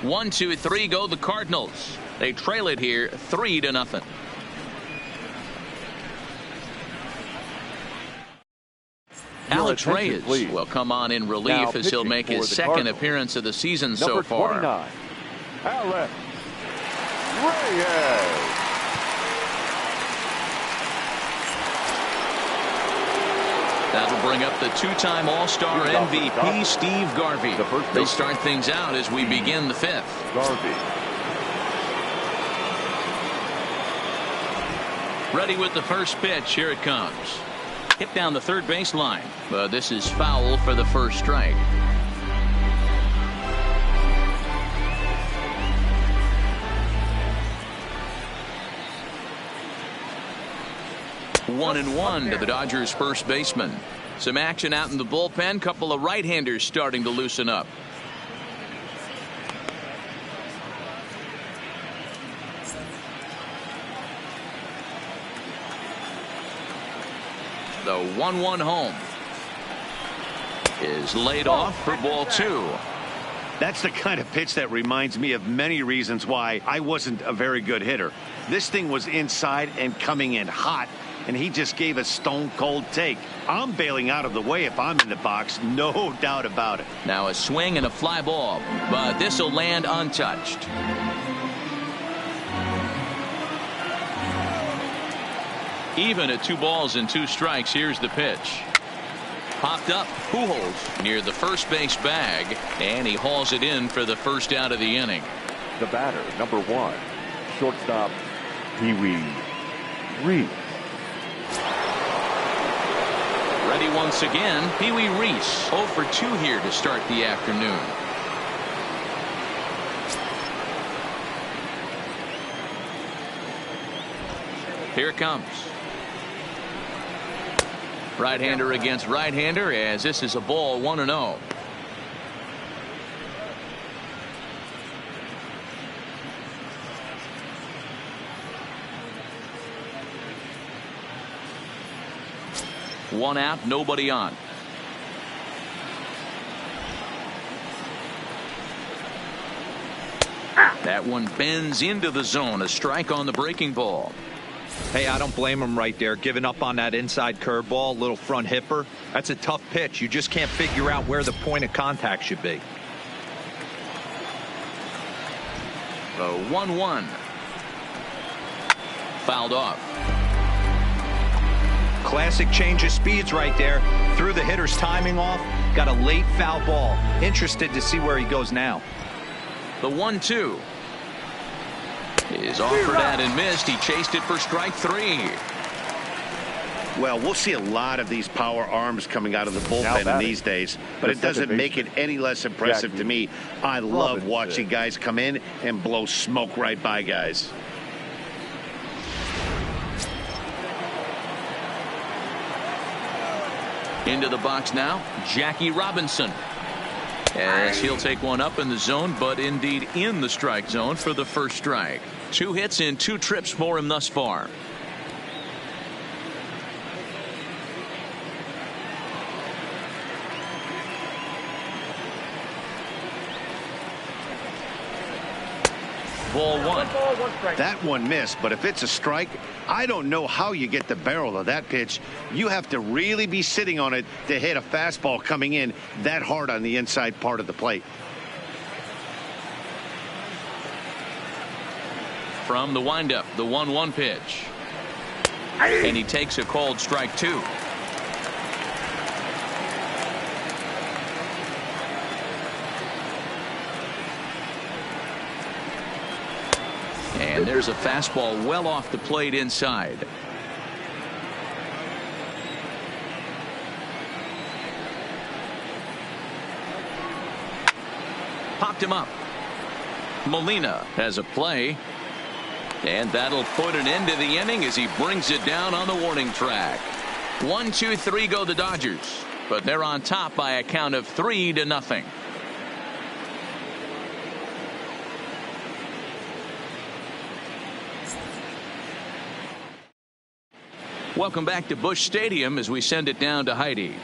1, 2, 3 go the Cardinals. They trail it here 3-0. Alex Reyes will come on in relief as he'll make his second appearance of the season so far. Number 29, Alex Reyes. That'll bring up the 2-time All-Star MVP Steve Garvey. They'll start things out as we begin the 5th. Garvey. Ready with the first pitch. Here it comes. Hit down the third baseline, but this is foul for the first strike. One and one to the Dodgers first baseman. Some action out in the bullpen. Couple of right-handers starting to loosen up. The 1-1 home is laid off for ball 2. That's the kind of pitch that reminds me of many reasons why I wasn't a very good hitter. This thing was inside and coming in hot, and he just gave a stone-cold take. I'm bailing out of the way if I'm in the box, no doubt about it. Now a swing and a fly ball, but this will land untouched. Even at 2 balls and 2 strikes. Here's the pitch. Popped up. Pujols near the first base bag, and he hauls it in for the first out of the inning. The batter, number 1, shortstop, Pee Wee Reese. Ready once again, Pee Wee Reese. 0 for 2 here to start the afternoon. Here it comes. Right-hander against right-hander, as this is a ball 1-0. One out, nobody on. That one bends into the zone. A strike on the breaking ball. Hey, I don't blame him right there. Giving up on that inside curveball, little front hipper. That's a tough pitch. You just can't figure out where the point of contact should be. The 1-1. Fouled off. Classic change of speeds right there. Threw the hitter's timing off. Got a late foul ball. Interested to see where he goes now. The 1-2 is offered at and missed. He chased it for strike 3. Well, we'll see a lot of these power arms coming out of the bullpen in these days, but it doesn't make it any less impressive to me. I love watching guys come in and blow smoke right by guys. Into the box now, Jackie Robinson. As he'll take one up in the zone, but indeed in the strike zone for the first strike. 2 hits in 2 trips for him thus far. Ball 1. That one missed, but if it's a strike, I don't know how you get the barrel of that pitch. You have to really be sitting on it to hit a fastball coming in that hard on the inside part of the plate. From the windup, the 1-1 pitch. And he takes a called strike 2. And there's a fastball well off the plate inside. Popped him up. Molina has a play. And that'll put an end to the inning as he brings it down on the warning track. 1, 2, 3 go the Dodgers. but they're on top by a count of 3-0. Welcome back to Busch Stadium as we send it down to Heidi.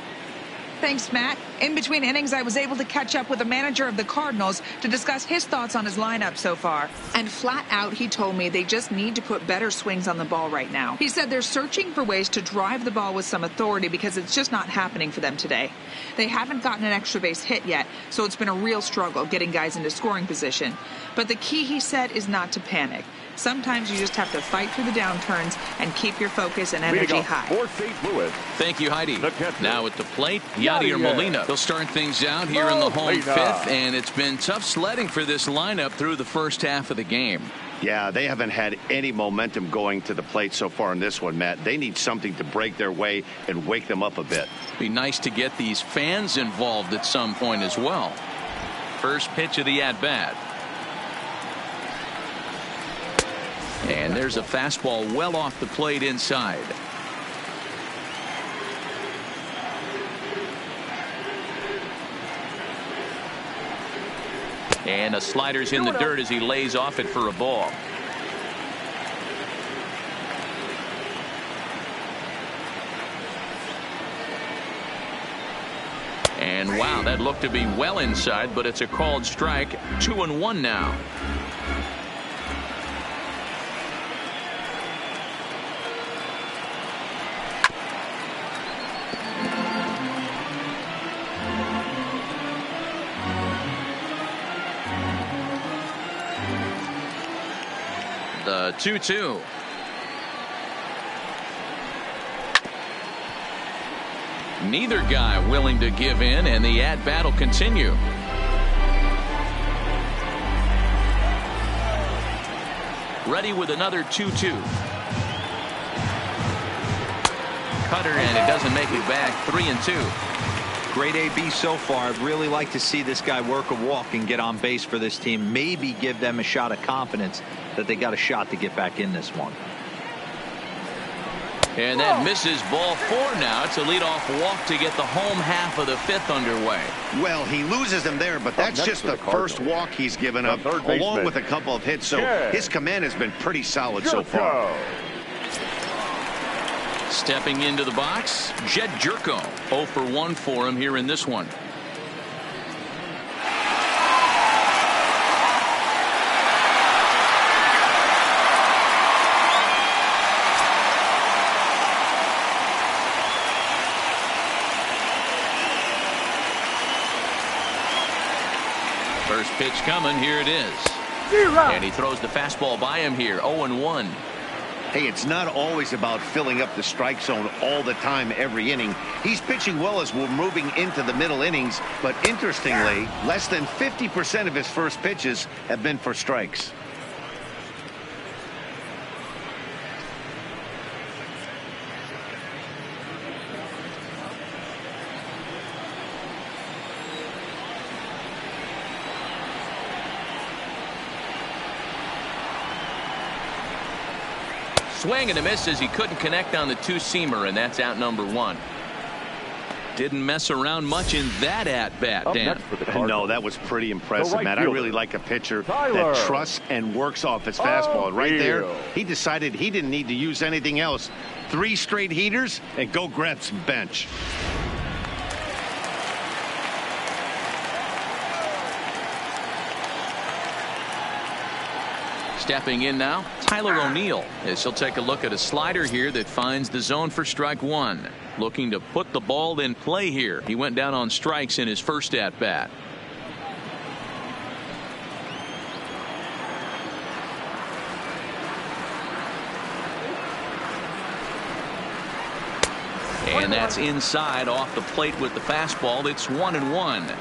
Thanks, Matt. In between innings, I was able to catch up with the manager of the Cardinals to discuss his thoughts on his lineup so far. And flat out, he told me they just need to put better swings on the ball right now. He said they're searching for ways to drive the ball with some authority because it's just not happening for them today. They haven't gotten an extra base hit yet, so it's been a real struggle getting guys into scoring position. But the key, he said, is not to panic. Sometimes you just have to fight through the downturns and keep your focus and energy high. For St. Louis. Thank you, Heidi. Now at the plate, Yadier Molina. He'll start things out here in the home fifth, and it's been tough sledding for this lineup through the first half of the game. Yeah, they haven't had any momentum going to the plate so far in this one, Matt. They need something to break their way and wake them up a bit. Be nice to get these fans involved at some point as well. First pitch of the at-bat. And there's a fastball well off the plate inside. And a slider's in the dirt as he lays off it for a ball. And wow, that looked to be well inside, but it's a called strike. 2-1 now. The 2-2. Neither guy willing to give in, and the at-bat will continue. Ready with another 2-2. Cutter, and it doesn't make it back. 3-2. Great AB so far. I'd really like to see this guy work a walk and get on base for this team. Maybe give them a shot of confidence that they got a shot to get back in this one. And that misses ball 4 now. It's a leadoff walk to get the home half of the fifth underway. Well, he loses them there, but that's just the first walk he's given up, along with a couple of hits. So his command has been pretty solid so far. Stepping into the box, Jed Jerko. 0 for 1 for him here in this one. First pitch coming. Here it is. And he throws the fastball by him here. 0-1. Hey, it's not always about filling up the strike zone all the time every inning. He's pitching well as we're moving into the middle innings, but interestingly, less than 50% of his first pitches have been for strikes. Swing and a miss as he couldn't connect on the two-seamer, and that's out number 1. Didn't mess around much in that at-bat, Dan. No, that was pretty impressive, Matt. I really like a pitcher that trusts and works off his fastball. And right there, he decided he didn't need to use anything else. 3 straight heaters and go grab some bench. Stepping in now, Tyler O'Neill, as he'll take a look at a slider here that finds the zone for strike 1. Looking to put the ball in play here. He went down on strikes in his first at-bat. And that's inside off the plate with the fastball. It's 1-1.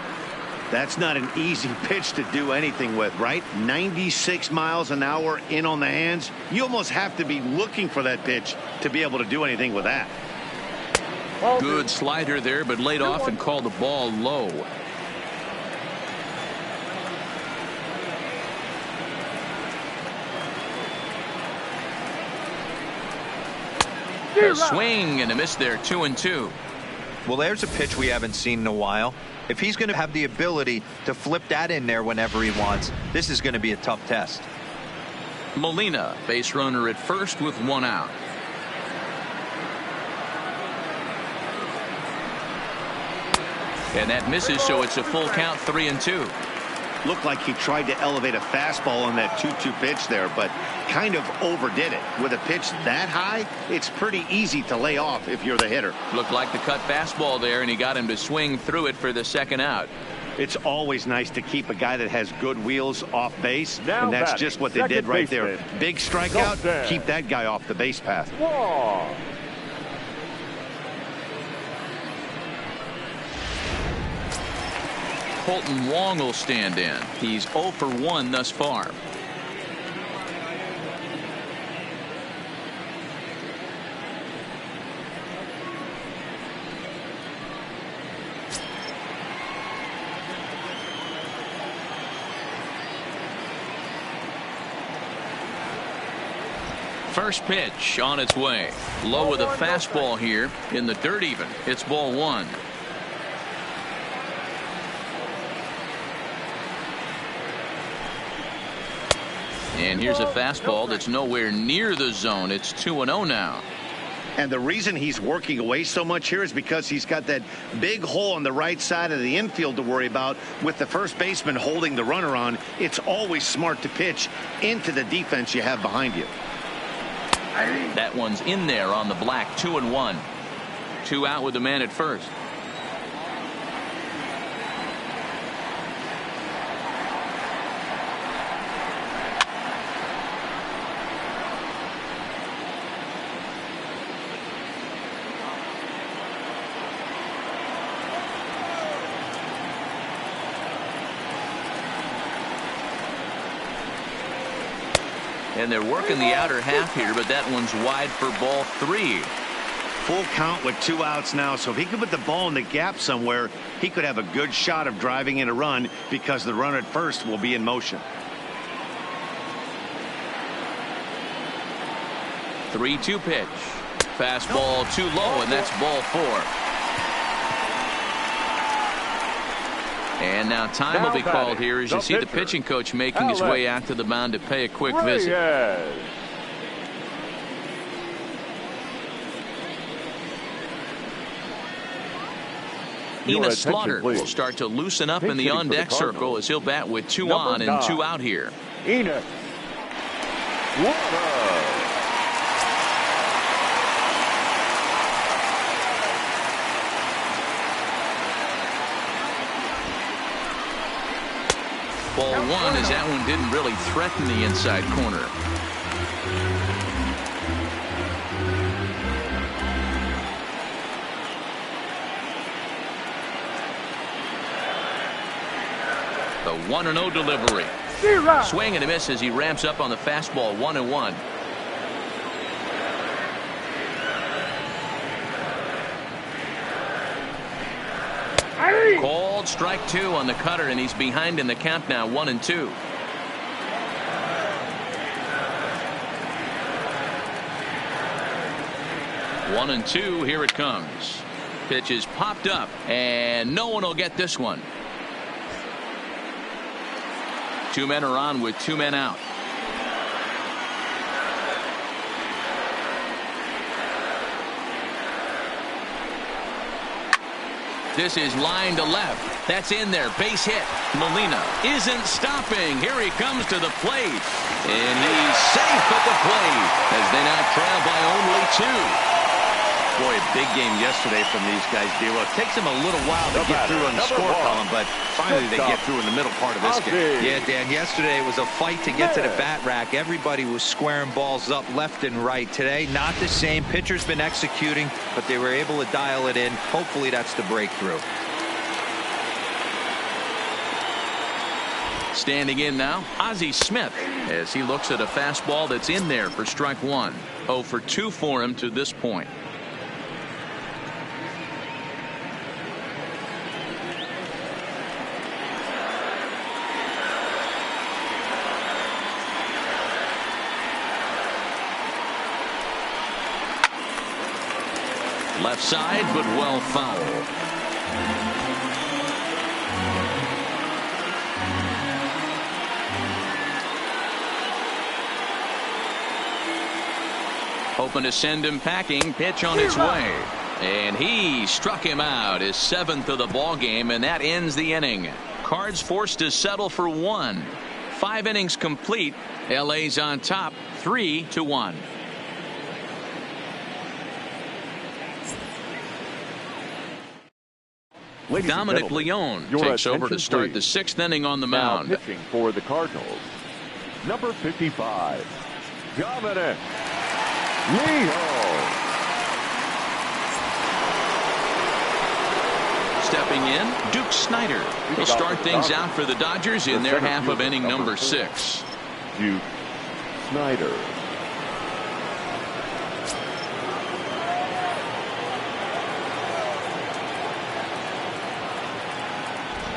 That's not an easy pitch to do anything with, right? 96 miles an hour in on the hands. You almost have to be looking for that pitch to be able to do anything with that. Good slider there, but laid off and called the ball low. A swing and a miss there. 2-2. Well, there's a pitch we haven't seen in a while. If he's going to have the ability to flip that in there whenever he wants, this is going to be a tough test. Molina, base runner at first with 1 out. And that misses, so it's a full count, 3-2. Looked like he tried to elevate a fastball on that 2-2 pitch there, but kind of overdid it. With a pitch that high, it's pretty easy to lay off if you're the hitter. Looked like the cut fastball there, and he got him to swing through it for the 2nd out. It's always nice to keep a guy that has good wheels off base, Now and that's batting, just what they did right there. baseman. Big strikeout, keep that guy off the base path. Whoa. Colton Wong will stand in. He's 0 for 1 thus far. First pitch on its way. Low with a fastball here in the dirt even. It's ball 1. And here's a fastball that's nowhere near the zone. It's 2-0 now. And the reason he's working away so much here is because he's got that big hole on the right side of the infield to worry about. With the first baseman holding the runner on, it's always smart to pitch into the defense you have behind you. That one's in there on the black. 2-1. 2 out with the man at first. And they're working the outer half here, but that one's wide for ball 3. Full count with 2 outs now, so if he could put the ball in the gap somewhere, he could have a good shot of driving in a run because the runner at first will be in motion. 3-2 pitch. Fastball too low, and that's ball 4. And now time will be called here as you see the pitching coach making his way out to the mound to pay a quick visit. Enos Slaughter will start to loosen up in the on-deck circle as he'll bat with 2 on and 2 out here. Enos Slaughter. Ball 1 as that one didn't really threaten the inside corner. The 1-0 delivery. Swing and a miss as he ramps up on the fastball. 1-1. Called strike 2 on the cutter, and he's behind in the count now. 1-2. One and two. Here it comes. Pitch is popped up, and no one will get this one. 2 men are on with 2 men out. This is line to left. That's in there. Base hit. Molina isn't stopping. Here he comes to the plate. And he's safe at the plate as they now trail by only 2. Boy, a big game yesterday from these guys, D-Lo. It takes them a little while to get through on the score column, but finally they get through in the middle part of this game. Yeah, Dan, yesterday it was a fight to get to the bat rack. Everybody was squaring balls up left and right. Today, not the same. Pitcher's been executing, but they were able to dial it in. Hopefully that's the breakthrough. Standing in now, Ozzie Smith, as he looks at a fastball that's in there for strike 1. 0 for 2 for him to this point. Left side, but well fouled. Hoping to send him packing. Pitch on its way. And he struck him out, his 7th of the ball game, and that ends the inning. Cards forced to settle for 1. 5 innings complete. LA's on top 3-1. Dominic Leone takes over to start the 6th inning on the mound. Now pitching for the Cardinals, number 55, Dominic Leone. Stepping in, Duke Snider. He'll start things out for the Dodgers in their half of inning number 6. Duke Snider.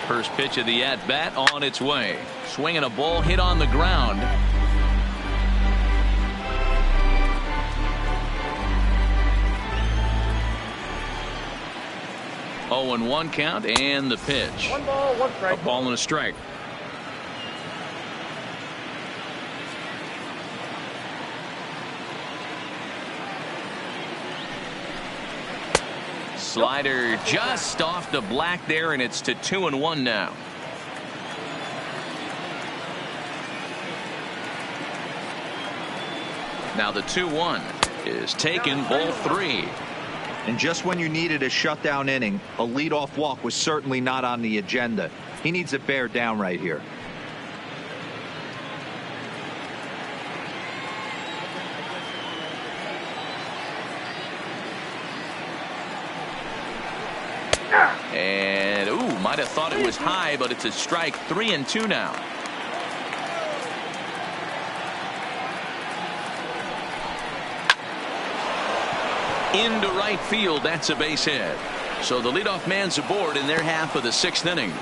First pitch of the at-bat on its way. Swinging a ball hit on the ground. Oh, and 1 count, and the pitch. 1 ball, 1 strike. A ball and a strike. Slider just off the black there, and it's to 2-1 now. Now the 2-1 is taken, ball 3. And just when you needed a shutdown inning, a leadoff walk was certainly not on the agenda. He needs to bear down right here. And might have thought it was high, but it's a strike. 3-2 now. Into right field. That's a base hit. So the leadoff man's aboard in their half of the 6th inning.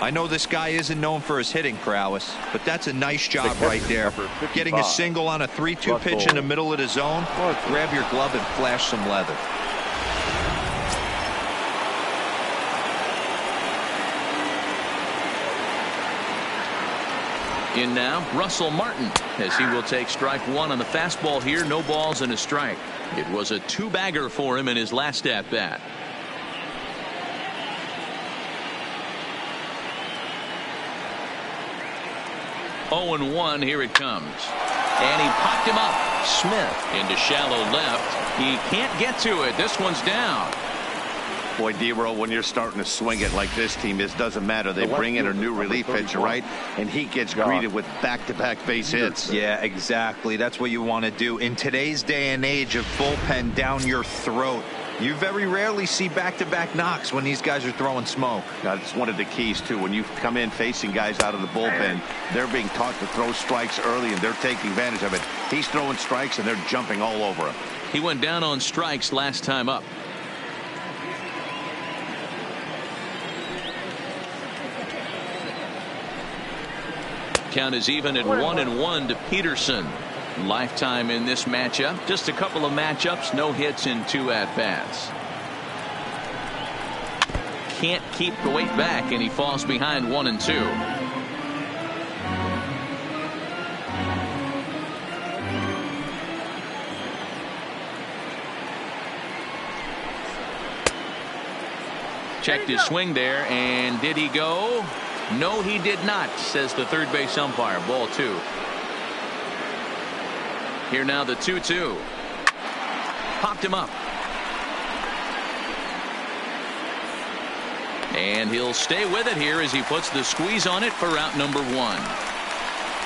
I know this guy isn't known for his hitting prowess, but that's a nice job right there. Getting a single on a 3-2 pitch in the middle of the zone. Grab your glove and flash some leather. In now, Russell Martin, as he will take strike 1 on the fastball here. No balls and a strike. It was a 2-bagger for him in his last at-bat. Oh, and 1, here it comes. And he popped him up. Smith into shallow left. He can't get to it. This one's down. Boy, D-Row, when you're starting to swing it like this team is, doesn't matter. They bring in a new relief pitcher, right? And he gets greeted with back-to-back base hits. Yeah, exactly. That's what you want to do. In today's day and age of bullpen down your throat, you very rarely see back-to-back knocks when these guys are throwing smoke. That's one of the keys, too. When you come in facing guys out of the bullpen, they're being taught to throw strikes early, and they're taking advantage of it. He's throwing strikes, and they're jumping all over him. He went down on strikes last time up. Count is even at 1-1 to Peterson. Lifetime in this matchup. Just a couple of matchups, no hits in 2 at-bats. Can't keep the weight back, and he falls behind 1-2. Checked his swing there, and did he go? No, he did not, says the third base umpire. Ball 2. Here now the 2-2. Popped him up. And he'll stay with it here as he puts the squeeze on it for out number 1.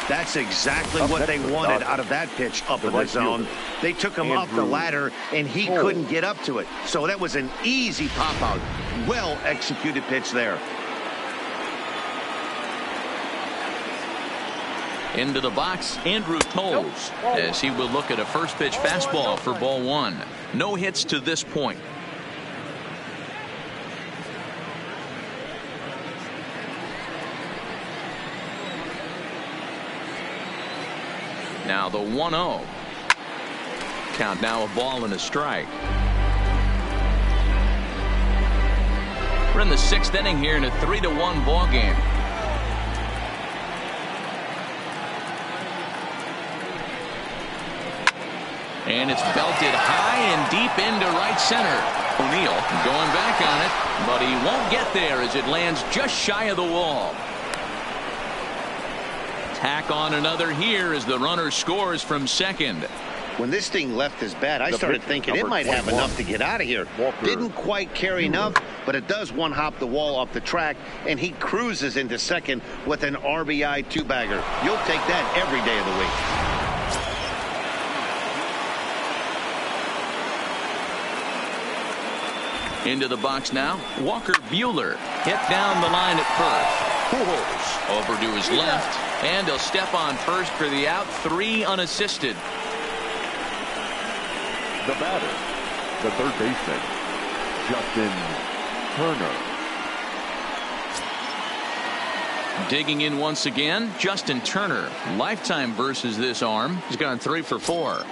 That's exactly what they wanted out of that pitch up in the zone. They took him up the ladder, and he couldn't get up to it. So that was an easy pop-out. Well-executed pitch there. Into the box, Andrew Toles, as he will look at a first pitch fastball for ball 1. No hits to this point. Now the 1-0. Count now, a ball and a strike. We're in the 6th inning here in a 3-1 ball game. And it's belted high and deep into right center. O'Neill going back on it, but he won't get there as it lands just shy of the wall. Tack on another here as the runner scores from second. When this thing left his bat, I started thinking it might have enough to get out of here. Didn't quite carry enough, but it does one-hop the wall off the track, and he cruises into second with an RBI two-bagger. You'll take that every day of the week. Into the box now, Walker Buehler hit down the line at first. Pujols over to his left, and he'll step on first for the out, 3 unassisted. The batter, the third baseman, Justin Turner. Digging in once again, Justin Turner. Lifetime versus this arm. He's gone 3 for 4.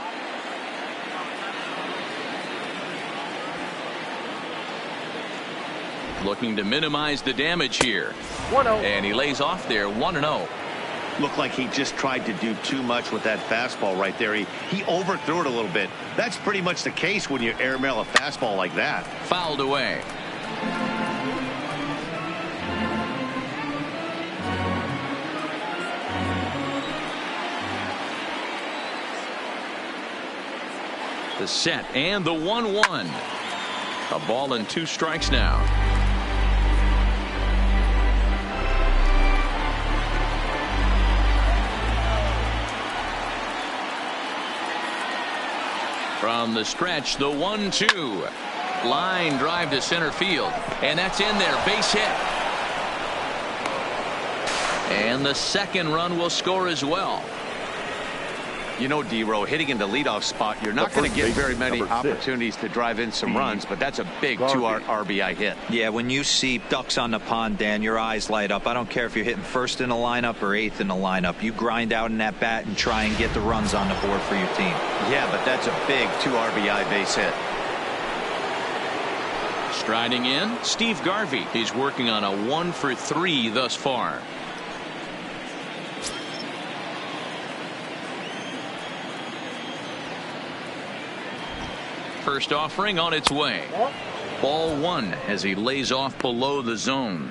Looking to minimize the damage here. 1-0. And he lays off there, 1-0. Looked like he just tried to do too much with that fastball right there. He overthrew it a little bit. That's pretty much the case when you airmail a fastball like that. Fouled away. The set and the 1-1. A ball and 2 strikes now. From the stretch, the 1-2. Line drive to center field. And that's in there. Base hit. And the second run will score as well. You know, D-Row, hitting in the leadoff spot, you're not going to get very many opportunities to drive in some runs, but that's a big 2 RBI hit. Yeah, when you see ducks on the pond, Dan, your eyes light up. I don't care if you're hitting first in the lineup or 8th in the lineup. You grind out in that bat and try and get the runs on the board for your team. Yeah, but that's a big 2 RBI base hit. Striding in, Steve Garvey. He's working on a 1 for 3 thus far. First offering on its way. Ball 1 as he lays off below the zone.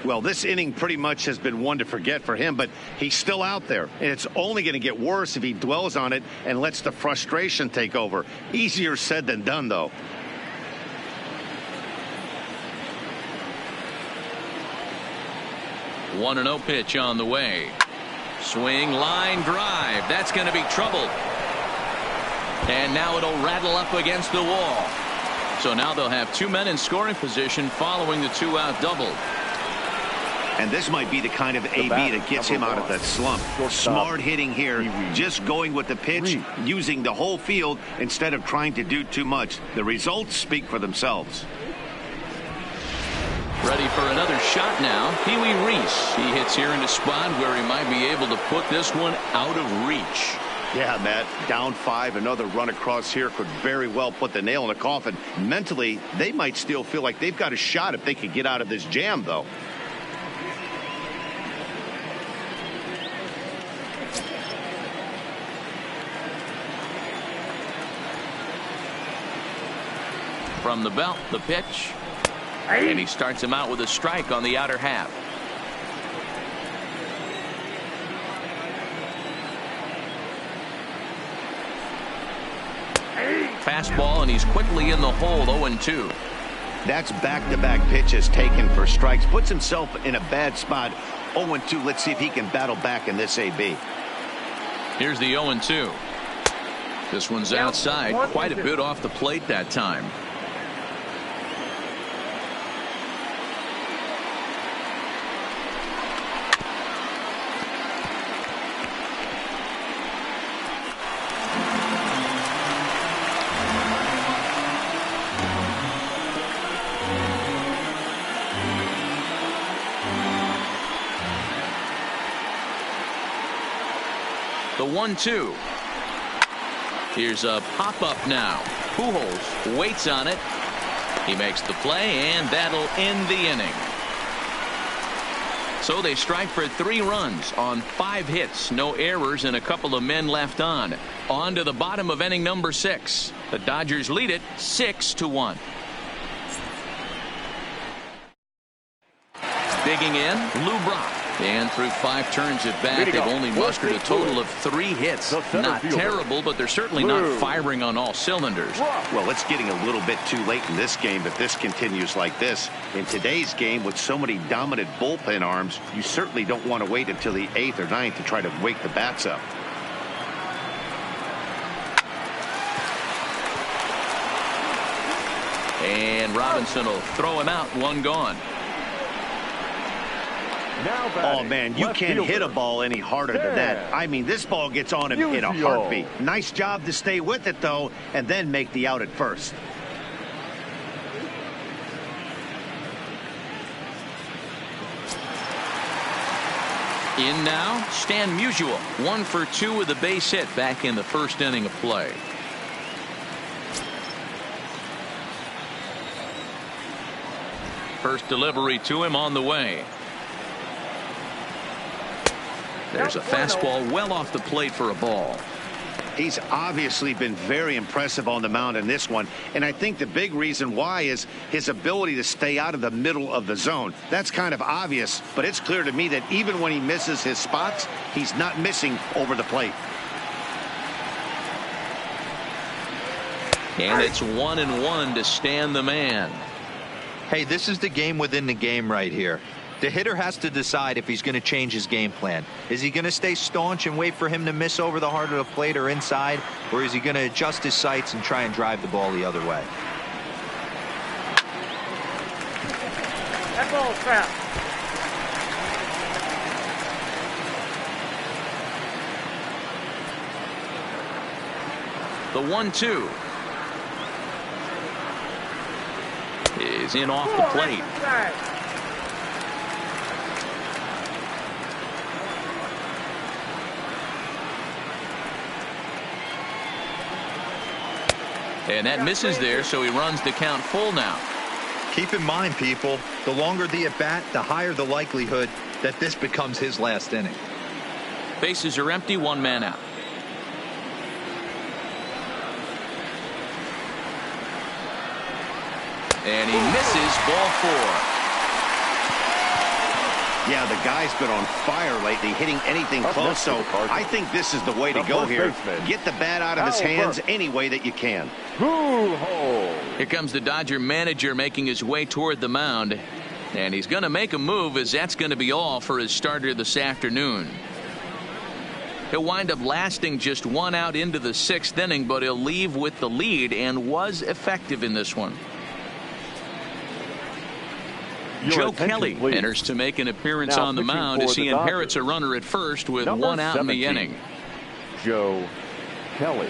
Well, this inning pretty much has been one to forget for him, but he's still out there, and it's only going to get worse if he dwells on it and lets the frustration take over. Easier said than done, though. The 1-0 pitch on the way. Swing, line drive. That's going to be trouble. And now it'll rattle up against the wall. So now they'll have 2 men in scoring position following the 2-out double. And this might be the kind of AB that gets him out of that slump. Smart hitting here, just going with the pitch, using the whole field instead of trying to do too much. The results speak for themselves. Ready for another shot now. Pee Wee Reese. He hits here in a spot where he might be able to put this one out of reach. Yeah, Matt, down 5, another run across here could very well put the nail in the coffin. Mentally, they might still feel like they've got a shot if they could get out of this jam, though. From the belt, the pitch. And he starts him out with a strike on the outer half. Fastball, and he's quickly in the hole, 0-2. That's back-to-back pitches taken for strikes. Puts himself in a bad spot. 0-2. Let's see if he can battle back in this AB. Here's the 0-2. This one's outside. Quite a bit off the plate that time. The 1-2. Here's a pop-up now. Pujols waits on it. He makes the play, and that'll end the inning. So they strike for 3 runs on 5 hits, no errors, and a couple of men left on. On to the bottom of inning number 6. The Dodgers lead it 6-1. Digging in, Lou Brock. And through 5 turns at bat, they've only mustered a total of 3 hits. Not terrible, but they're certainly not firing on all cylinders. Well, it's getting a little bit too late in this game if this continues like this. In today's game, with so many dominant bullpen arms, you certainly don't want to wait until the 8th or 9th to try to wake the bats up. And Robinson will throw him out, 1 gone. Oh, man, you can't hit a ball any harder than that. I mean, this ball gets on him in a heartbeat. Nice job to stay with it, though, and then make the out at first. In now, Stan Musial. 1 for 2 with a base hit back in the first inning of play. First delivery to him on the way. There's a fastball well off the plate for a ball. He's obviously been very impressive on the mound in this one, and I think the big reason why is his ability to stay out of the middle of the zone. That's kind of obvious, but it's clear to me that even when he misses his spots, he's not missing over the plate. And it's 1-1 to Stan the man. Hey, this is the game within the game right here. The hitter has to decide if he's going to change his game plan. Is he going to stay staunch and wait for him to miss over the heart of the plate or inside, or is he going to adjust his sights and try and drive the ball the other way? That ball's foul. The 1-2 is in off the plate. And that misses there, so he runs the count full now. Keep in mind, people, the longer the at-bat, the higher the likelihood that this becomes his last inning. Bases are empty, 1 man out. And he misses, ball 4. Yeah, the guy's been on fire lately, hitting anything close, so I think this is the way to go here. Get the bat out of his hands any way that you can. Here comes the Dodger manager making his way toward the mound, and he's going to make a move, as that's going to be all for his starter this afternoon. He'll wind up lasting just 1 out into the 6th inning, but he'll leave with the lead and was effective in this one. Joe Kelly enters to make an appearance on the mound as he inherits a runner at first with 1 out in the inning. Joe Kelly.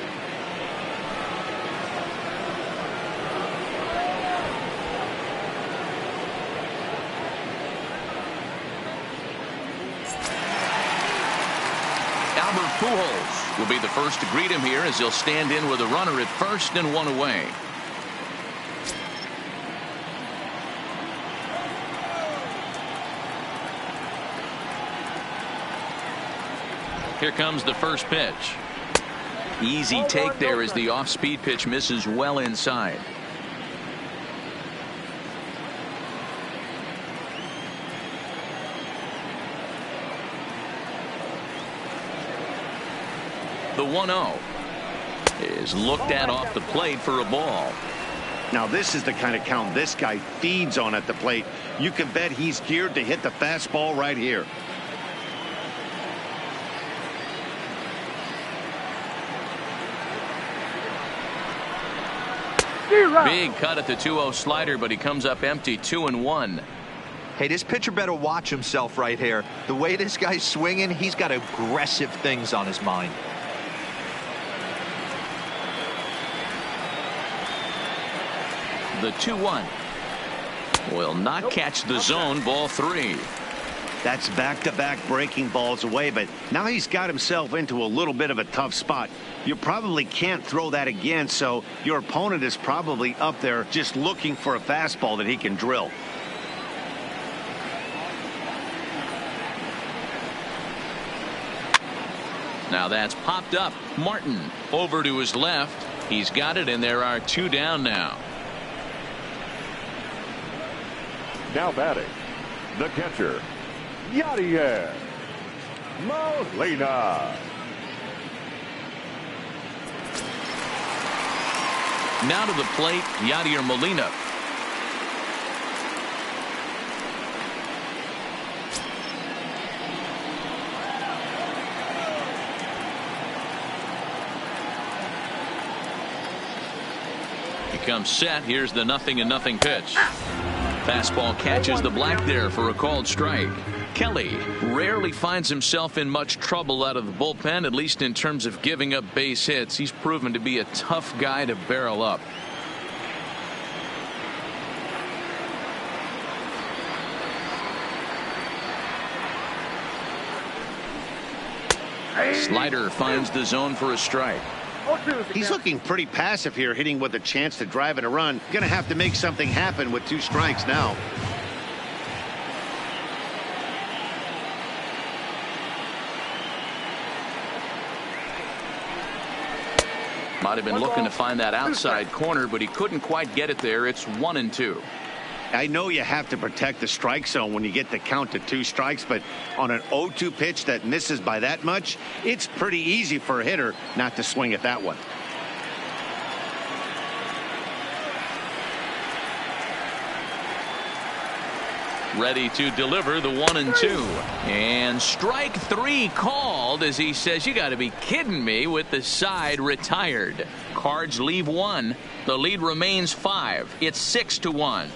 Albert Pujols will be the first to greet him here as he'll stand in with a runner at first and 1 away. Here comes the first pitch. Easy take there as the off-speed pitch misses well inside. The 1-0 is looked at off the plate for a ball. Now this is the kind of count this guy feeds on at the plate. You can bet he's geared to hit the fastball right here. Big cut at the 2-0 slider, but he comes up empty, 2-1. Hey, this pitcher better watch himself right here. The way this guy's swinging, he's got aggressive things on his mind. The 2-1 will not catch the zone, ball 3. That's back-to-back breaking balls away, but now he's got himself into a little bit of a tough spot. You probably can't throw that again, so your opponent is probably up there just looking for a fastball that he can drill. Now that's popped up. Martin over to his left. He's got it, and there are 2 down now. Now batting, the catcher, Yadier Molina. Now to the plate, Yadier Molina. He comes set. Here's the 0-0 pitch. Fastball catches the black there for a called strike. Kelly rarely finds himself in much trouble out of the bullpen, at least in terms of giving up base hits. He's proven to be a tough guy to barrel up. Slider finds the zone for a strike. He's looking pretty passive here, hitting with a chance to drive in a run. Going to have to make something happen with 2 strikes now. Might have been looking to find that outside corner, but he couldn't quite get it there. It's 1-2. I know you have to protect the strike zone when you get the count to 2 strikes, but on an 0-2 pitch that misses by that much, it's pretty easy for a hitter not to swing at that one. Ready to deliver the 1-2. And strike 3 called as he says, you got to be kidding me, with the side retired. Cards leave 1. The lead remains 5. It's 6-1.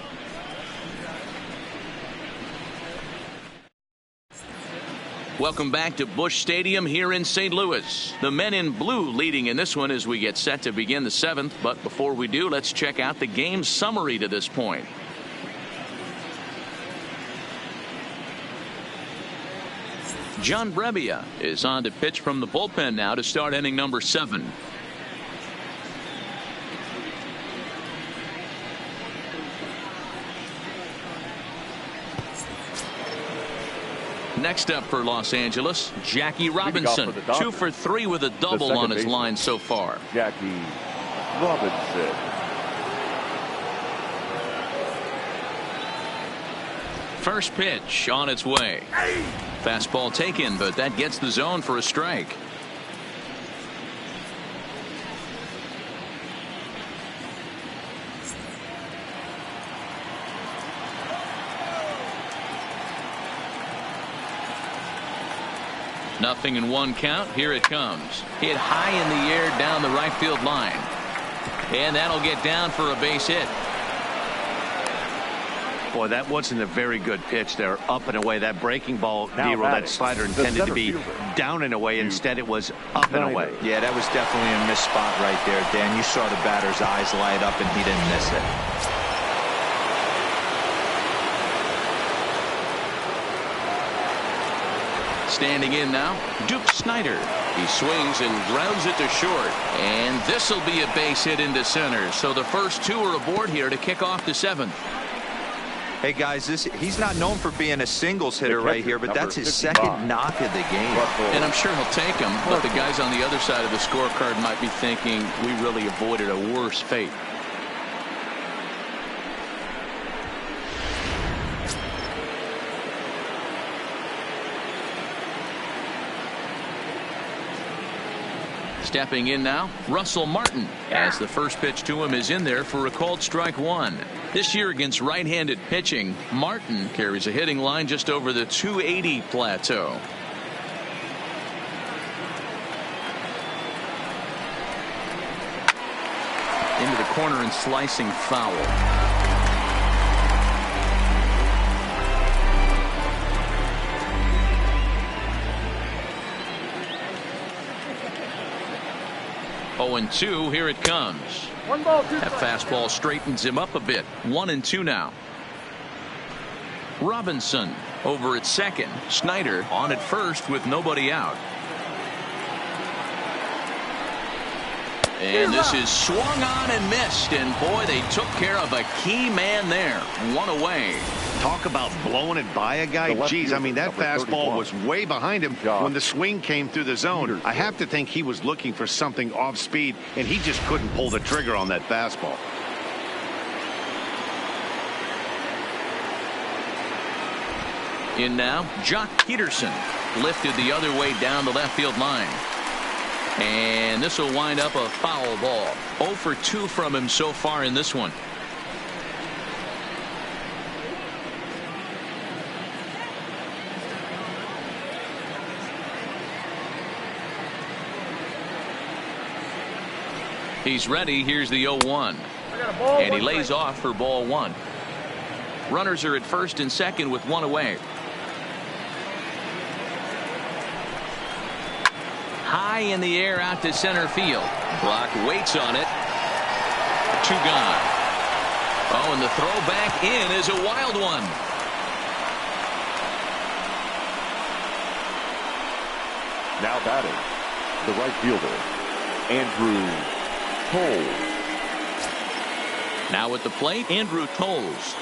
Welcome back to Busch Stadium here in St. Louis. The men in blue leading in this one as we get set to begin the 7th. But before we do, let's check out the game summary to this point. John Brebbia is on to pitch from the bullpen now to start inning number 7. Next up for Los Angeles, Jackie Robinson, 2 for 3 with a double on his line so far. Jackie Robinson. First pitch on its way. Fastball taken, but that gets the zone for a strike. Nothing in 1 count. Here it comes. Hit high in the air down the right field line. And that'll get down for a base hit. Boy, that wasn't a very good pitch there. Up and away. That breaking ball, Dero, that slider intended to be down and away. Instead, it was up and away. Yeah, that was definitely a missed spot right there, Dan. You saw the batter's eyes light up, and he didn't miss it. Standing in now, Duke Snider. He swings and grounds it to short. And this will be a base hit into center. So the first 2 are aboard here to kick off the 7th. Hey, guys, he's not known for being a singles hitter right here, but that's his 2nd knock of the game. And I'm sure he'll take him, but the guys on the other side of the scorecard might be thinking we really avoided a worse fate. Stepping in now, Russell Martin, as the first pitch to him is in there for a called strike 1. This year against right-handed pitching, Martin carries a hitting line just over the 280 plateau. Into the corner and slicing foul. 0-2. Here it comes. That fastball straightens him up a bit. 1-2 now. Robinson Over at second, Snyder on at first with nobody out. And this is swung on and missed, and boy, they took care of a key man there. One away. Talk about blowing it by a guy. Geez, I mean, that fastball was way behind him when the swing came through the zone. I have to think he was looking for something off speed, and he just couldn't pull the trigger on that fastball. In now, Jock Peterson lifted the other way down the left field line. And this will wind up a foul ball. 0 for 2 from him so far in this one. He's ready. Here's the 0-1. And he lays off for ball 1. Runners are at first and second with one away. High in the air out to center field. Block waits on it. 2 gone. Oh, and the throw back in is a wild one. Now batting, the right fielder, Andrew Toles. Now at the plate, Andrew Toles.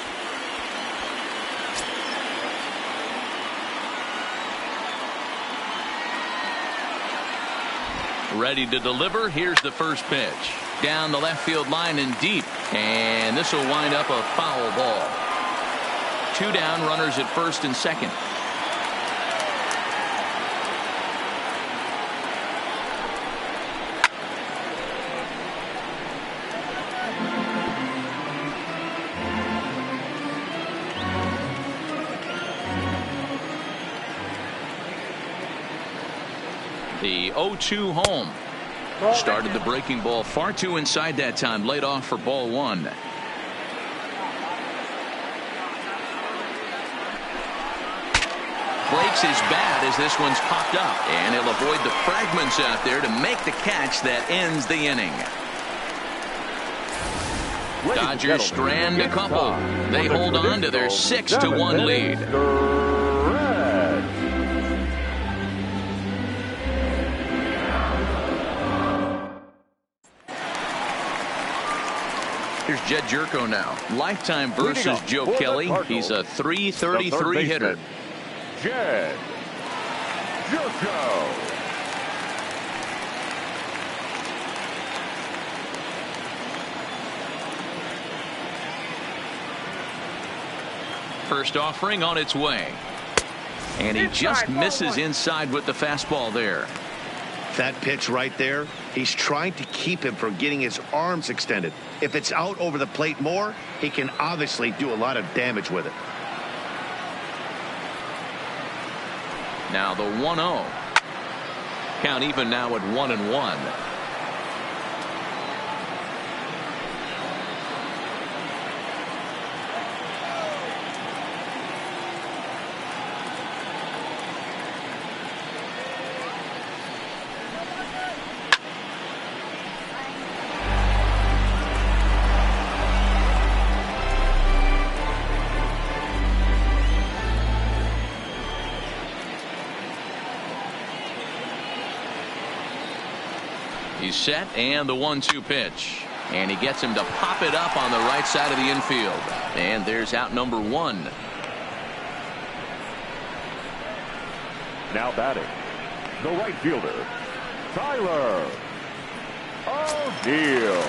Ready to deliver. Here's the first pitch. Down the left field line and deep. And this will wind up a foul ball. 2 down, runners at first and second. The 0-2 home. Started the breaking ball far too inside that time. Laid off for ball 1. Breaks his bat as this one's popped up. And he'll avoid the fragments out there to make the catch that ends the inning. Dodgers strand a couple. They hold on to their 6-1 lead. Here's Jed Jerko now. Lifetime versus Joe Kelly. He's a .333 hitter. Jed Jerko. First offering on its way. And he just misses inside with the fastball there. That pitch right there, he's trying to keep him from getting his arms extended. If it's out over the plate more, he can obviously do a lot of damage with it. Now the 1-0. Count even now at 1-1. He's set, and the 1-2 pitch. And he gets him to pop it up on the right side of the infield. And there's out number 1. Now batting, the right fielder, Tyler O'Neill.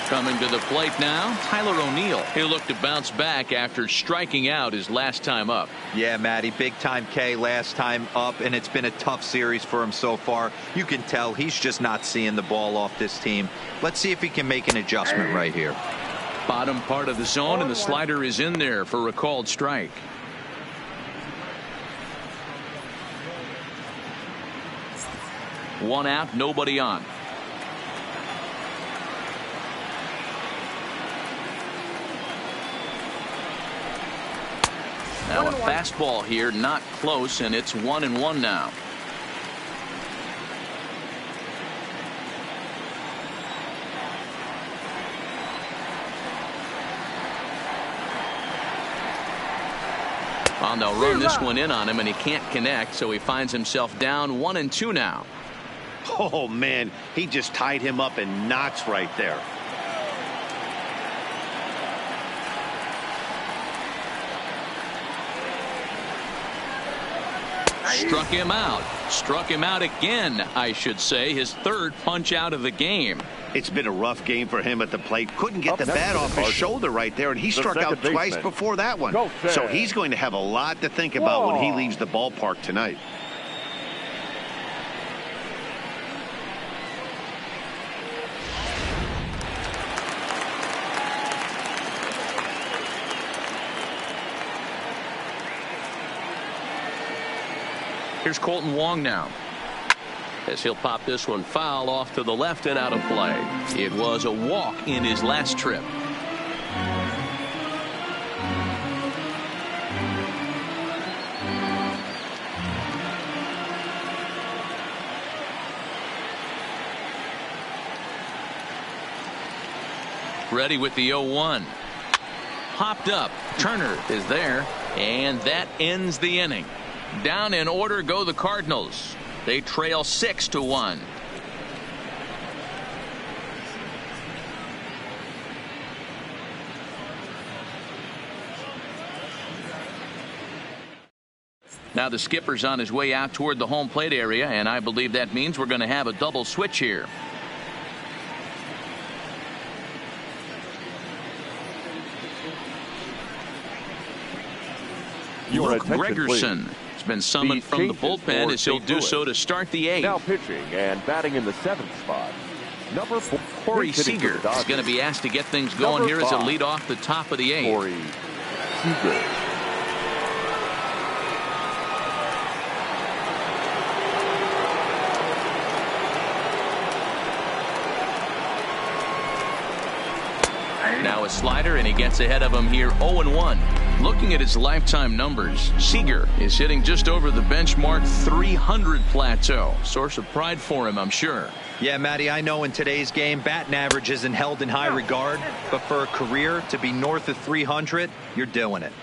Coming to the plate now, Tyler O'Neill. He'll look to bounce back after striking out his last time up. Yeah, Matty, big time K last time up, and it's been a tough series for him so far. You can tell he's just not seeing the ball off this team. Let's see if he can make an adjustment right here. Bottom part of the zone, and the slider is in there for a called strike. One out, nobody on. Now a fastball here, not close, and it's 1-1 now. And they'll run this one in on him, and he can't connect, so he finds himself down 1-2 now. Oh, man, he just tied him up in knots right there. Struck him out. Struck him out again, I should say. His third punch out of the game. It's been a rough game for him at the plate. Couldn't get the bat off his shoulder right there, and he struck out twice before that one. So he's going to have a lot to think about when he leaves the ballpark tonight. Here's Colton Wong now, as he'll pop this one foul off to the left and out of play. It was a walk in his last trip. Ready with the 0-1. Popped up. Turner is there, and that ends the inning. Down in order go the Cardinals. They trail 6-1. Now the skipper's on his way out toward the home plate area, and I believe that means we're going to have a double switch here. Luke Gregerson has been summoned from the bullpen, as he'll do so to start the eighth. Now pitching and batting in the 7th spot, number 4, Corey Seager is going to be asked to get things going here as a lead off the top of the 8th. Corey Seager. Now a slider, and he gets ahead of him here 0-1. Looking at his lifetime numbers, Seager is hitting just over the benchmark 300 plateau. Source of pride for him, I'm sure. Yeah, Matty, I know in today's game, batting average isn't held in high regard, but for a career to be north of 300, you're doing it.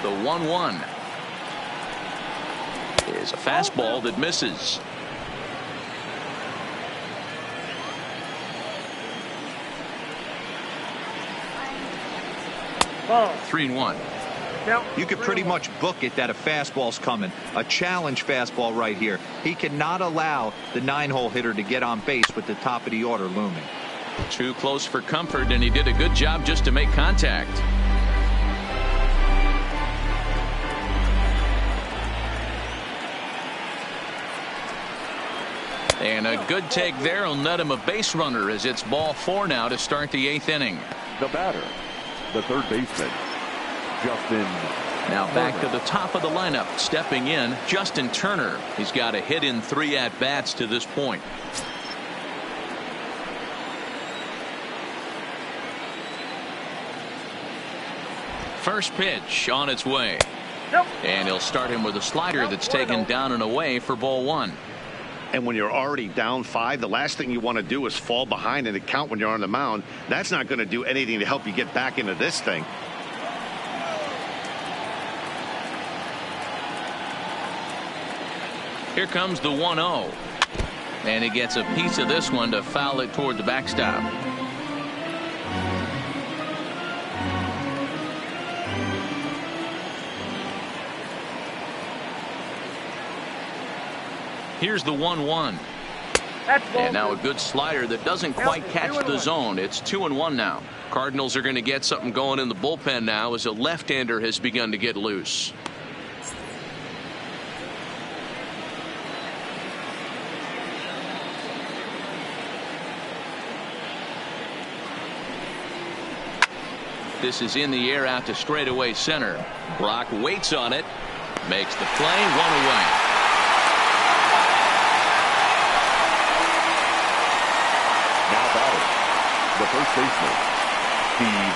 The 1-1 is a fastball that misses. Ball. 3-1. You could pretty much book it that a fastball's coming. A challenge fastball right here. He cannot allow the 9-hole hitter to get on base with the top of the order looming. Too close for comfort, and he did a good job just to make contact. And a good take there will net him a base runner, as it's ball 4 now to start the 8th inning. The batter, the third baseman, Justin. Now back to the top of the lineup, stepping in, Justin Turner. He's got a hit in 3 at-bats to this point. First pitch on its way. And he'll start him with a slider that's taken down and away for ball 1. And when you're already down 5, the last thing you want to do is fall behind in the count when you're on the mound. That's not going to do anything to help you get back into this thing. Here comes the 1-0. And he gets a piece of this one to foul it toward the backstop. Here's the 1-1. And now a good slider that doesn't quite catch the zone. It's 2-1 now. Cardinals are going to get something going in the bullpen now, as a left-hander has begun to get loose. This is in the air out to straightaway center. Brock waits on it. Makes the play. 1 away. The first baseman, Steve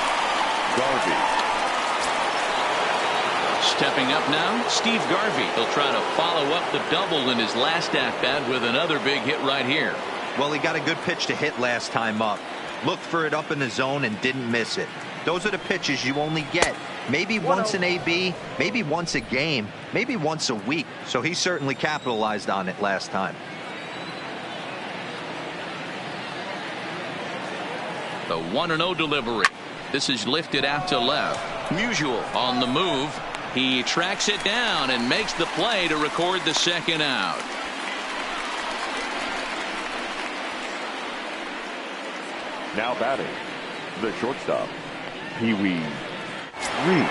Garvey. Stepping up now, Steve Garvey. He'll try to follow up the double in his last at-bat with another big hit right here. Well, he got a good pitch to hit last time up. Looked for it up in the zone and didn't miss it. Those are the pitches you only get maybe once in AB, maybe once a game, maybe once a week. So he certainly capitalized on it last time. The 1-0 delivery. This is lifted out to left. Musial on the move. He tracks it down and makes the play to record the second out. Now batting, the shortstop, Pee Wee Reese.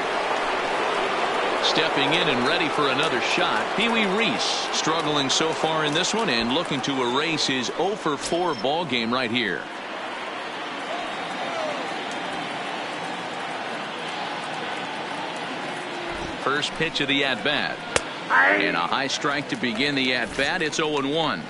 Stepping in and ready for another shot, Pee Wee Reese struggling so far in this one and looking to erase his 0 for 4 ball game right here. First pitch of the at-bat. And a high strike to begin the at-bat. It's 0-1.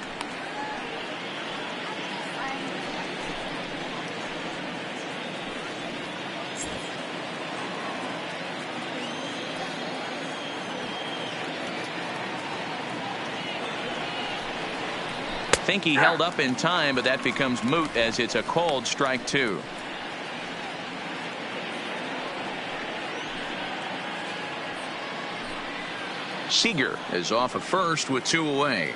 Think he held up in time, but that becomes moot as it's a called strike 2. Seager is off at first with 2 away.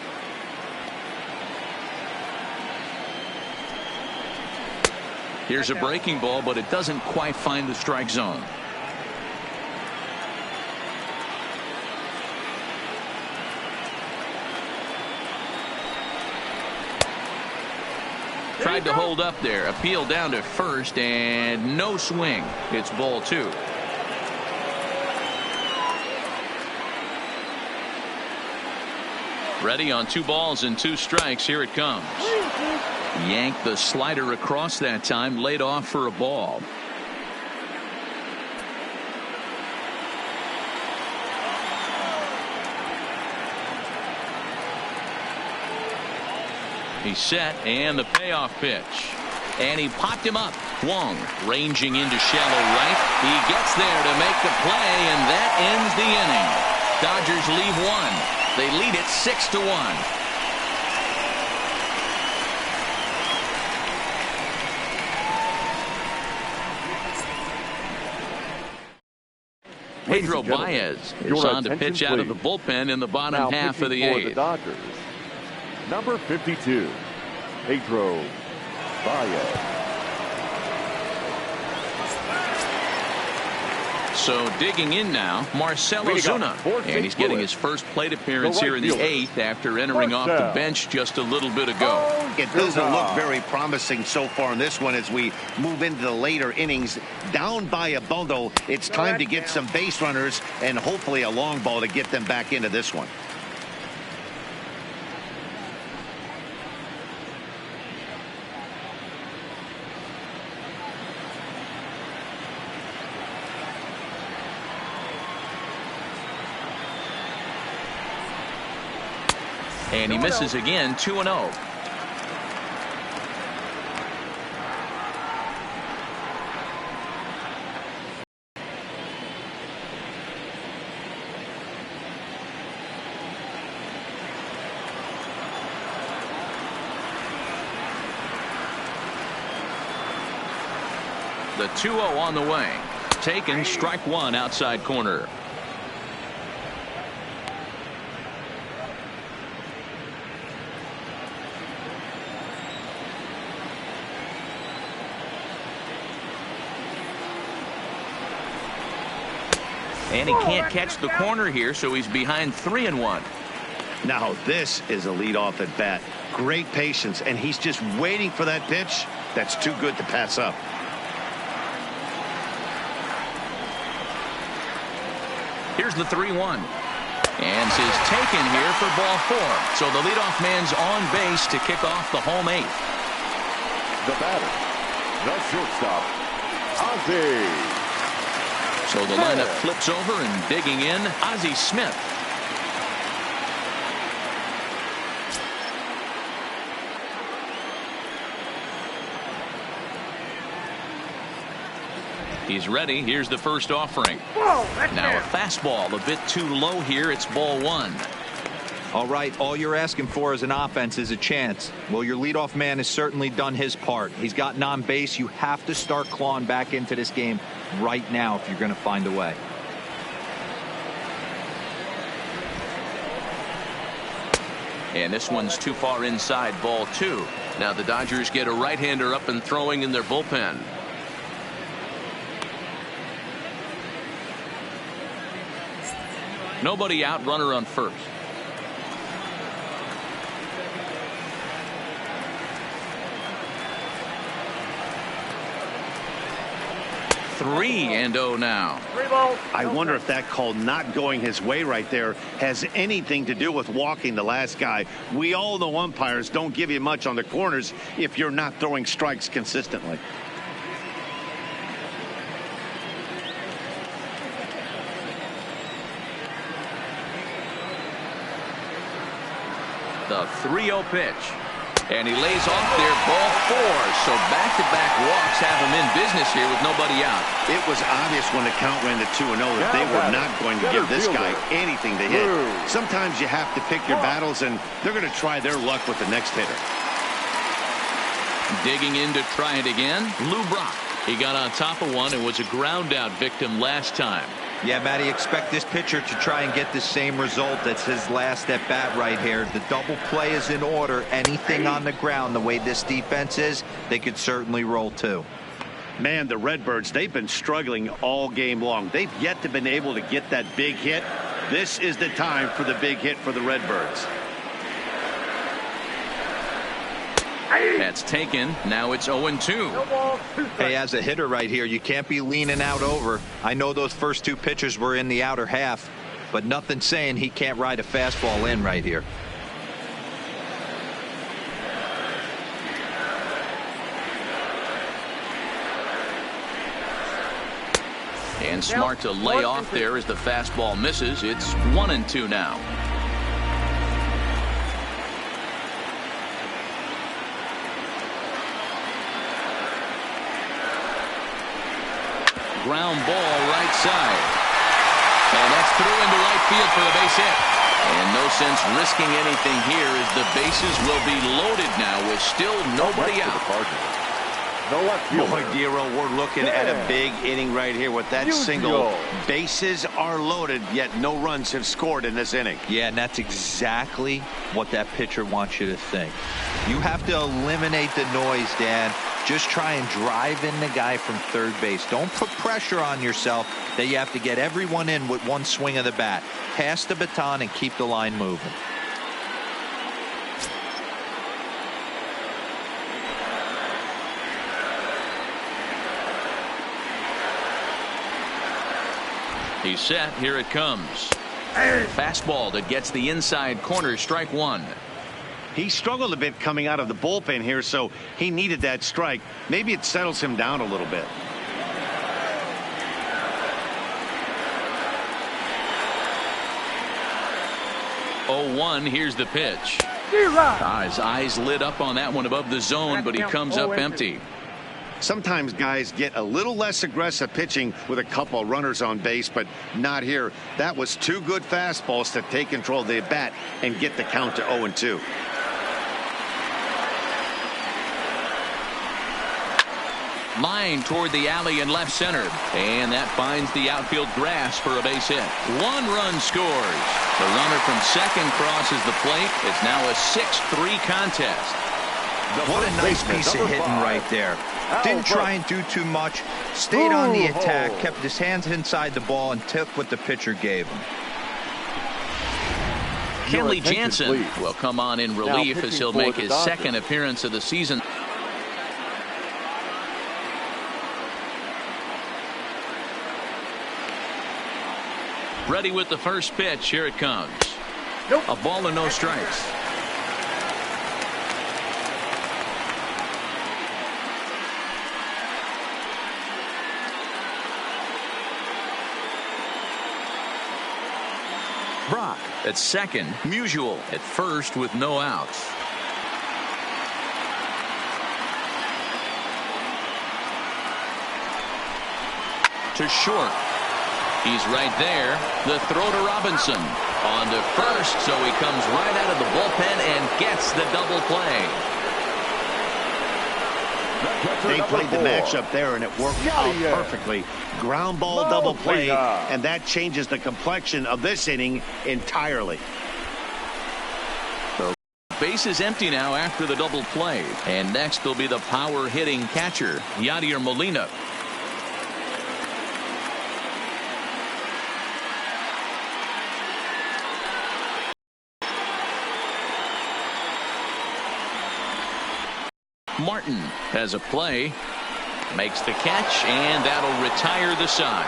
Here's a breaking ball, but it doesn't quite find the strike zone. Tried to hold up there. Appeal down to first and no swing. It's ball 2. Ready on 2 balls and 2 strikes. Here it comes. Yanked the slider across that time. Laid off for a ball. He's set and the payoff pitch. And he popped him up. Wong ranging into shallow right. He gets there to make the play, and that ends the inning. Dodgers leave 1. They lead it 6-1. Pedro Baez is on to pitch out of the bullpen in the bottom half of the 8th. The Dodgers, number 52, Pedro Baez. So digging in now, Marcell Ozuna, and he's getting his first plate appearance here in the 8th after entering off the bench just a little bit ago. It doesn't look very promising so far in this one as we move into the later innings. Down by a bundle, it's time to get some base runners and hopefully a long ball to get them back into this one. And he misses again, 2-0. The 2-0 on the way. Taken, strike 1 outside corner. And he can't catch the corner here, so he's behind 3-1. Now this is a leadoff at bat. Great patience, and he's just waiting for that pitch. That's too good to pass up. Here's the 3-1. And is taken here for ball 4. So the leadoff man's on base to kick off the home 8th. The batter, the shortstop, Ozzie. So the lineup flips over and digging in, Ozzie Smith. He's ready. Here's the first offering. Now a fastball a bit too low here. It's ball 1. All right, all you're asking for as an offense is a chance. Well, your leadoff man has certainly done his part. He's gotten on base. You have to start clawing back into this game right now if you're going to find a way. And this one's too far inside, ball 2. Now the Dodgers get a right-hander up and throwing in their bullpen. Nobody out, runner on first. Three and 0 now. I wonder if that call not going his way right there has anything to do with walking the last guy. We all know umpires don't give you much on the corners if you're not throwing strikes consistently. The 3-0 pitch. And he lays off there, ball 4. So back-to-back walks have him in business here with nobody out. It was obvious when the count ran to 2-0 that they were not going to give this guy anything to hit. Sometimes you have to pick your battles, and they're going to try their luck with the next hitter. Digging in to try it again, Lou Brock. He got on top of one and was a ground-out victim last time. Yeah, Matty, expect this pitcher to try and get the same result. That's his last at bat right here. The double play is in order. Anything on the ground, the way this defense is, they could certainly roll too. Man, the Redbirds, they've been struggling all game long. They've yet to been able to get that big hit. This is the time for the big hit for the Redbirds. That's taken. Now it's 0-2. Hey, as a hitter right here, you can't be leaning out over. I know those first 2 pitches were in the outer half, but nothing saying he can't ride a fastball in right here. And smart to lay off there as the fastball misses. It's 1-2 now. Ground ball right side. And that's through into right field for the base hit. And no sense risking anything here as the bases will be loaded now with still nobody out. Boy, Dero, we're looking at a big inning right here with that single. Bases are loaded, yet no runs have scored in this inning. Yeah, and that's exactly what that pitcher wants you to think. You have to eliminate the noise, Dan. Just try and drive in the guy from third base. Don't put pressure on yourself that you have to get everyone in with one swing of the bat. Pass the baton and keep the line moving. He's set. Here it comes. Fastball that gets the inside corner. Strike 1. He struggled a bit coming out of the bullpen here, so he needed that strike. Maybe it settles him down a little bit. Oh, 1. Here's the pitch. His eyes lit up on that one above the zone, but he comes up empty. Sometimes guys get a little less aggressive pitching with a couple of runners on base, but not here. That was 2 good fastballs to take control of the bat and get the count to 0-2. Line toward the alley in left center. And that finds the outfield grass for a base hit. 1 run scores. The runner from second crosses the plate. It's now a 6-3 contest. What a nice piece of hitting right there. Didn't try and do too much. Stayed on the attack. Kept his hands inside the ball and took what the pitcher gave him. Kenley Jansen will come on in relief as he'll make his second appearance of the season. Ready with the first pitch. Here it comes. A ball and no strikes. Brock at second. Musial at first with no outs. To short. He's right there. The throw to Robinson. On to first, so he comes right out of the bullpen and gets the double play. They played the matchup there, and it worked out perfectly. Ground ball double play, and that changes the complexion of this inning entirely. So base is empty now after the double play. And next will be the power hitting catcher, Yadier Molina. Martin has a play, makes the catch, and that'll retire the side.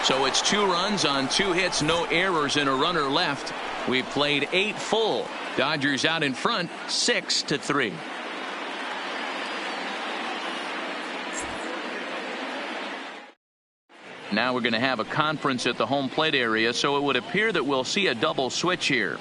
So it's 2 runs on 2 hits, no errors, and a runner left. We've played 8 full. Dodgers out in front, 6-3. Now we're going to have a conference at the home plate area, so it would appear that we'll see a double switch here.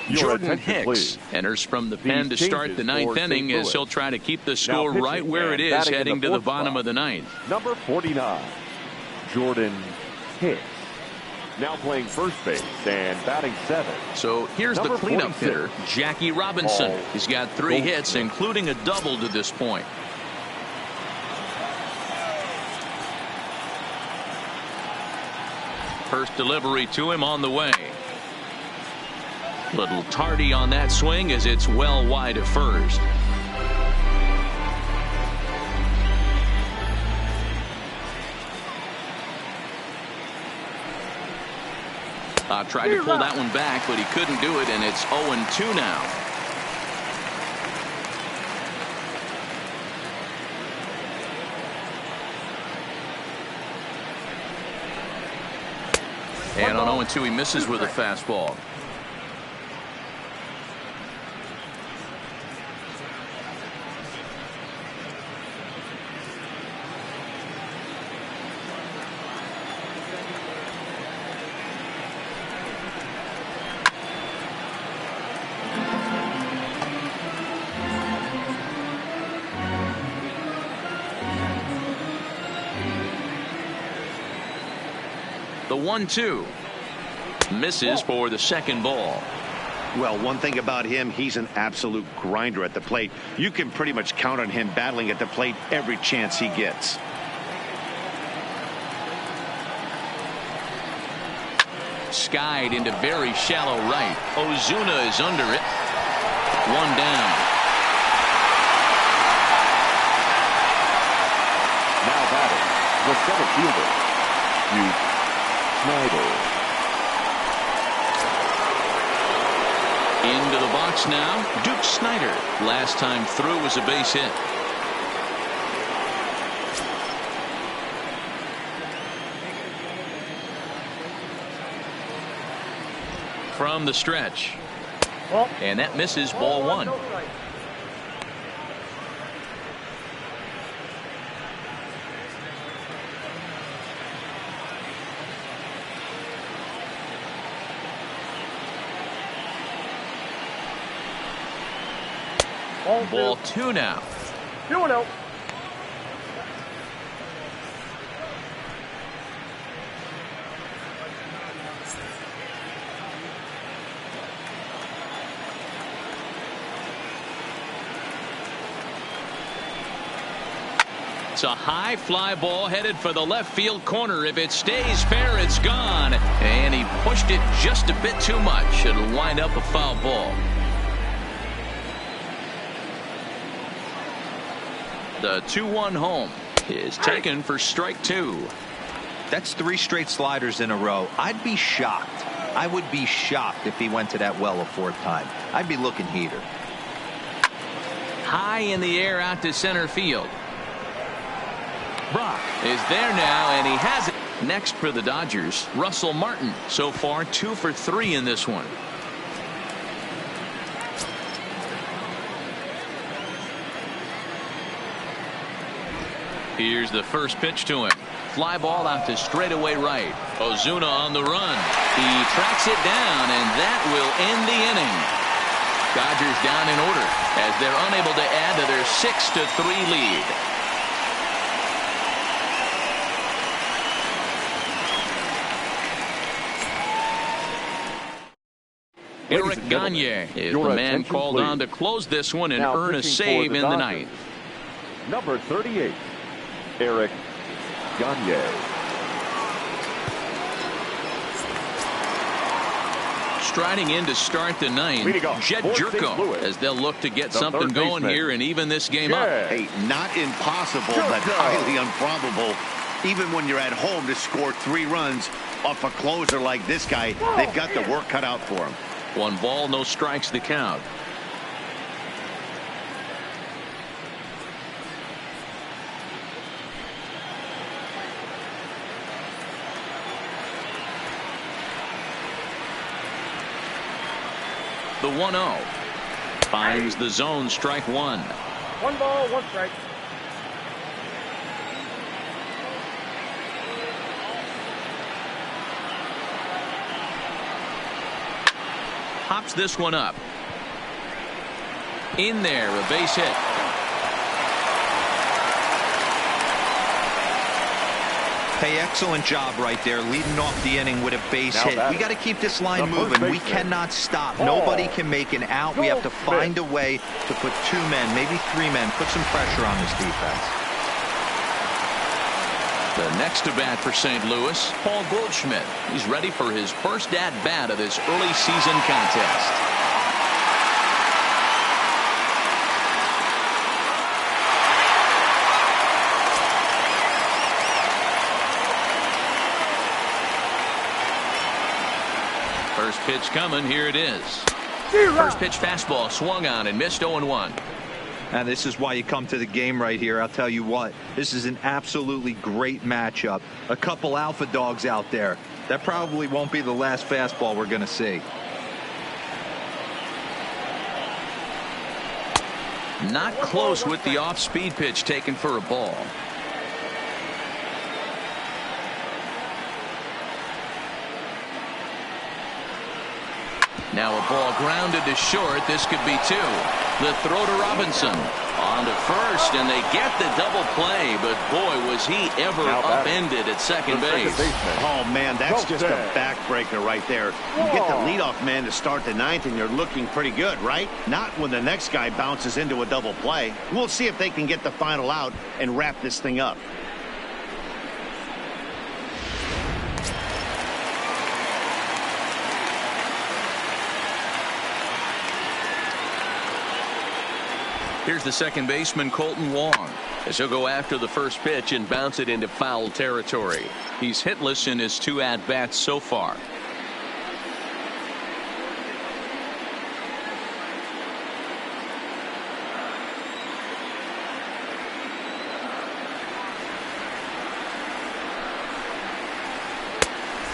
Jordan Hicks enters from the pen to start the 9th inning as he'll try to keep the score right where it is heading to the bottom of the 9th. Number 49, Jordan Hicks. Now playing first base and batting 7th. So here's the cleanup hitter, Jackie Robinson. He's got 3 hits, including a double to this point. First delivery to him on the way. Little tardy on that swing as it's well wide of first. Tried to pull that one back, but he couldn't do it, and it's 0-2 now. And on 0-2 he misses with a fastball. The 1-2 misses for the second ball. Well, one thing about him, he's an absolute grinder at the plate. You can pretty much count on him battling at the plate every chance he gets. Skied into very shallow right. Ozuna is under it. 1 down. Now batting, the center fielder, Duke Snyder. Into the box now, Duke Snyder. Last time through was a base hit. From the stretch. And that misses, ball 1. Ball 2 now. 2-0. It's a high fly ball headed for the left field corner. If it stays fair, it's gone. And he pushed it just a bit too much. It'll wind up a foul ball. The 2-1 home is taken for strike 2. That's 3 straight sliders in a row. I'd be shocked. I would be shocked if he went to that well a 4th time. I'd be looking heater. High in the air out to center field. Brock is there now, and he has it. Next for the Dodgers, Russell Martin. So far 2 for 3 in this one. Here's the first pitch to him. Fly ball out to straightaway right. Ozuna on the run. He tracks it down, and that will end the inning. Dodgers down in order as they're unable to add to their 6-3 lead. Eric Gagne is the man called on to close this one and earn a save in the ninth. Number 38, Eric Gagne. Striding in to start the ninth, Jed Jerko, as they'll look to get something going here and even this game up. Hey, not impossible, but highly improbable. Even when you're at home to score 3 runs off a closer like this guy, they've got the work cut out for him. 1 ball, no strikes to count. The 1-0 finds the zone, strike 1. 1 ball, 1 strike. Pops this one up. In there, a base hit. Hey, excellent job right there, leading off the inning with a base hit. We got to keep this line moving. We cannot stop. Nobody can make an out. We have to find a way to put 2 men, maybe 3 men, put some pressure on this defense. The next to bat for St. Louis, Paul Goldschmidt. He's ready for his first at-bat of this early season contest. First pitch coming. Here it is. First pitch fastball swung on and missed 0-1. And this is why you come to the game right here. I'll tell you what, this is an absolutely great matchup. A couple alpha dogs out there. That probably won't be the last fastball we're going to see. Not close with the off-speed pitch taken for a ball. Now a ball grounded to short. This could be 2. The throw to Robinson on to first, and they get the double play, but boy, was he ever upended at second base. Oh man, that's just a backbreaker right there. You get the leadoff man to start the ninth and you're looking pretty good, right? Not when the next guy bounces into a double play. We'll see if they can get the final out and wrap this thing up. Here's the second baseman, Colton Wong, as he'll go after the first pitch and bounce it into foul territory. He's hitless in his 2 at-bats so far.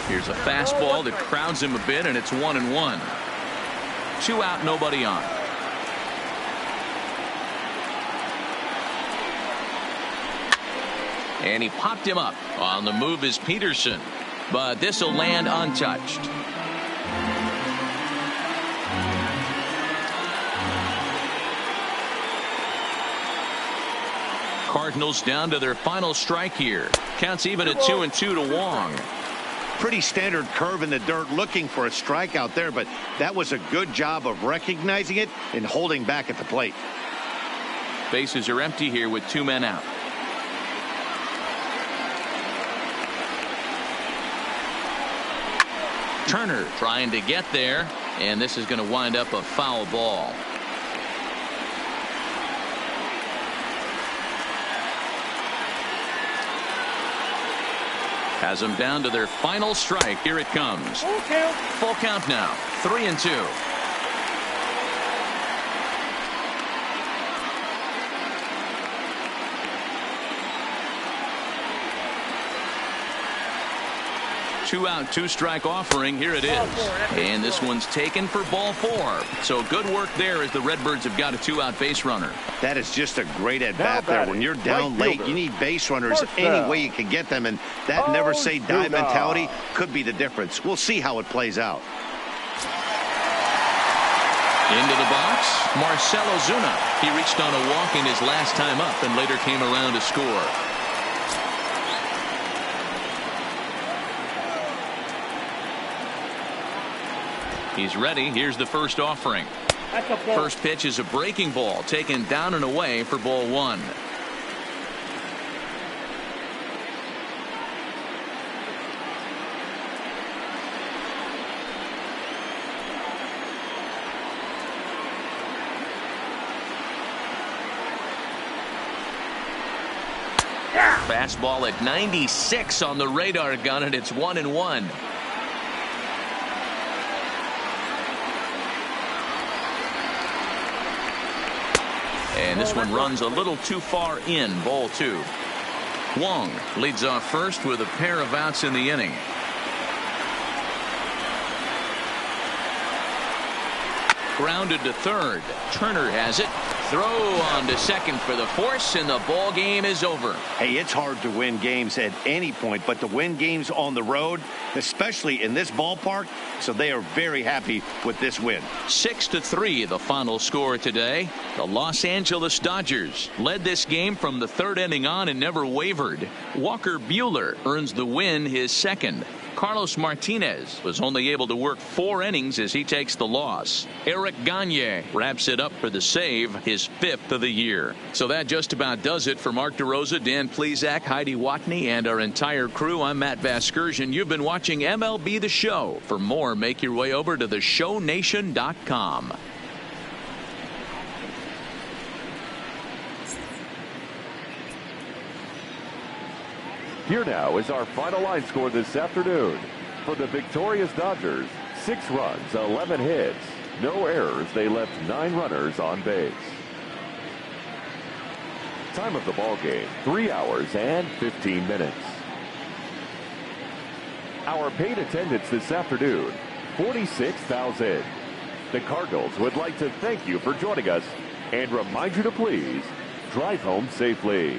Here's a fastball that crowds him a bit, and it's 1-1. 2 out, nobody on. And he popped him up. On the move is Peterson, but this will land untouched. Cardinals down to their final strike here. Counts even at 2-2 to Wong. Pretty standard curve in the dirt, looking for a strikeout there, but that was a good job of recognizing it and holding back at the plate. Bases are empty here with 2 men out. Turner trying to get there, and this is going to wind up a foul ball. Has them down to their final strike. Here it comes. Full count now. 3-2. Two out, 2 strike offering. Here it is. And this one's taken for ball 4. So good work there as the Redbirds have got a 2-out base runner. That is just a great at bat there. When you're down late, you need base runners any way you can get them. And that never say die mentality could be the difference. We'll see how it plays out. Into the box, Marcell Ozuna. He reached on a walk in his last time up and later came around to score. He's ready. Here's the first offering. First pitch is a breaking ball taken down and away for ball one. Fastball at 96 on the radar gun, and it's 1-1. And this one runs a little too far in. Ball two. Wong leads off first with a pair of outs in the inning. Grounded to third. Turner has it. Throw on to second for the force, and the ball game is over. Hey, it's hard to win games at any point, but to win games on the road, especially in this ballpark, so they are very happy with this win. 6-3 the final score today. The Los Angeles Dodgers led this game from the third inning on and never wavered. Walker Buehler earns the win, his second. Carlos Martinez was only able to work 4 innings as he takes the loss. Eric Gagne wraps it up for the save, his 5th of the year. So that just about does it for Mark DeRosa, Dan Plesac, Heidi Watney, and our entire crew. I'm Matt Vasgersian. You've been watching MLB The Show. For more, make your way over to theshownation.com. Here now is our final line score this afternoon. For the victorious Dodgers, 6 runs, 11 hits, no errors. They left 9 runners on base. Time of the ball game, 3 hours and 15 minutes. Our paid attendance this afternoon, 46,000. The Cardinals would like to thank you for joining us and remind you to please drive home safely.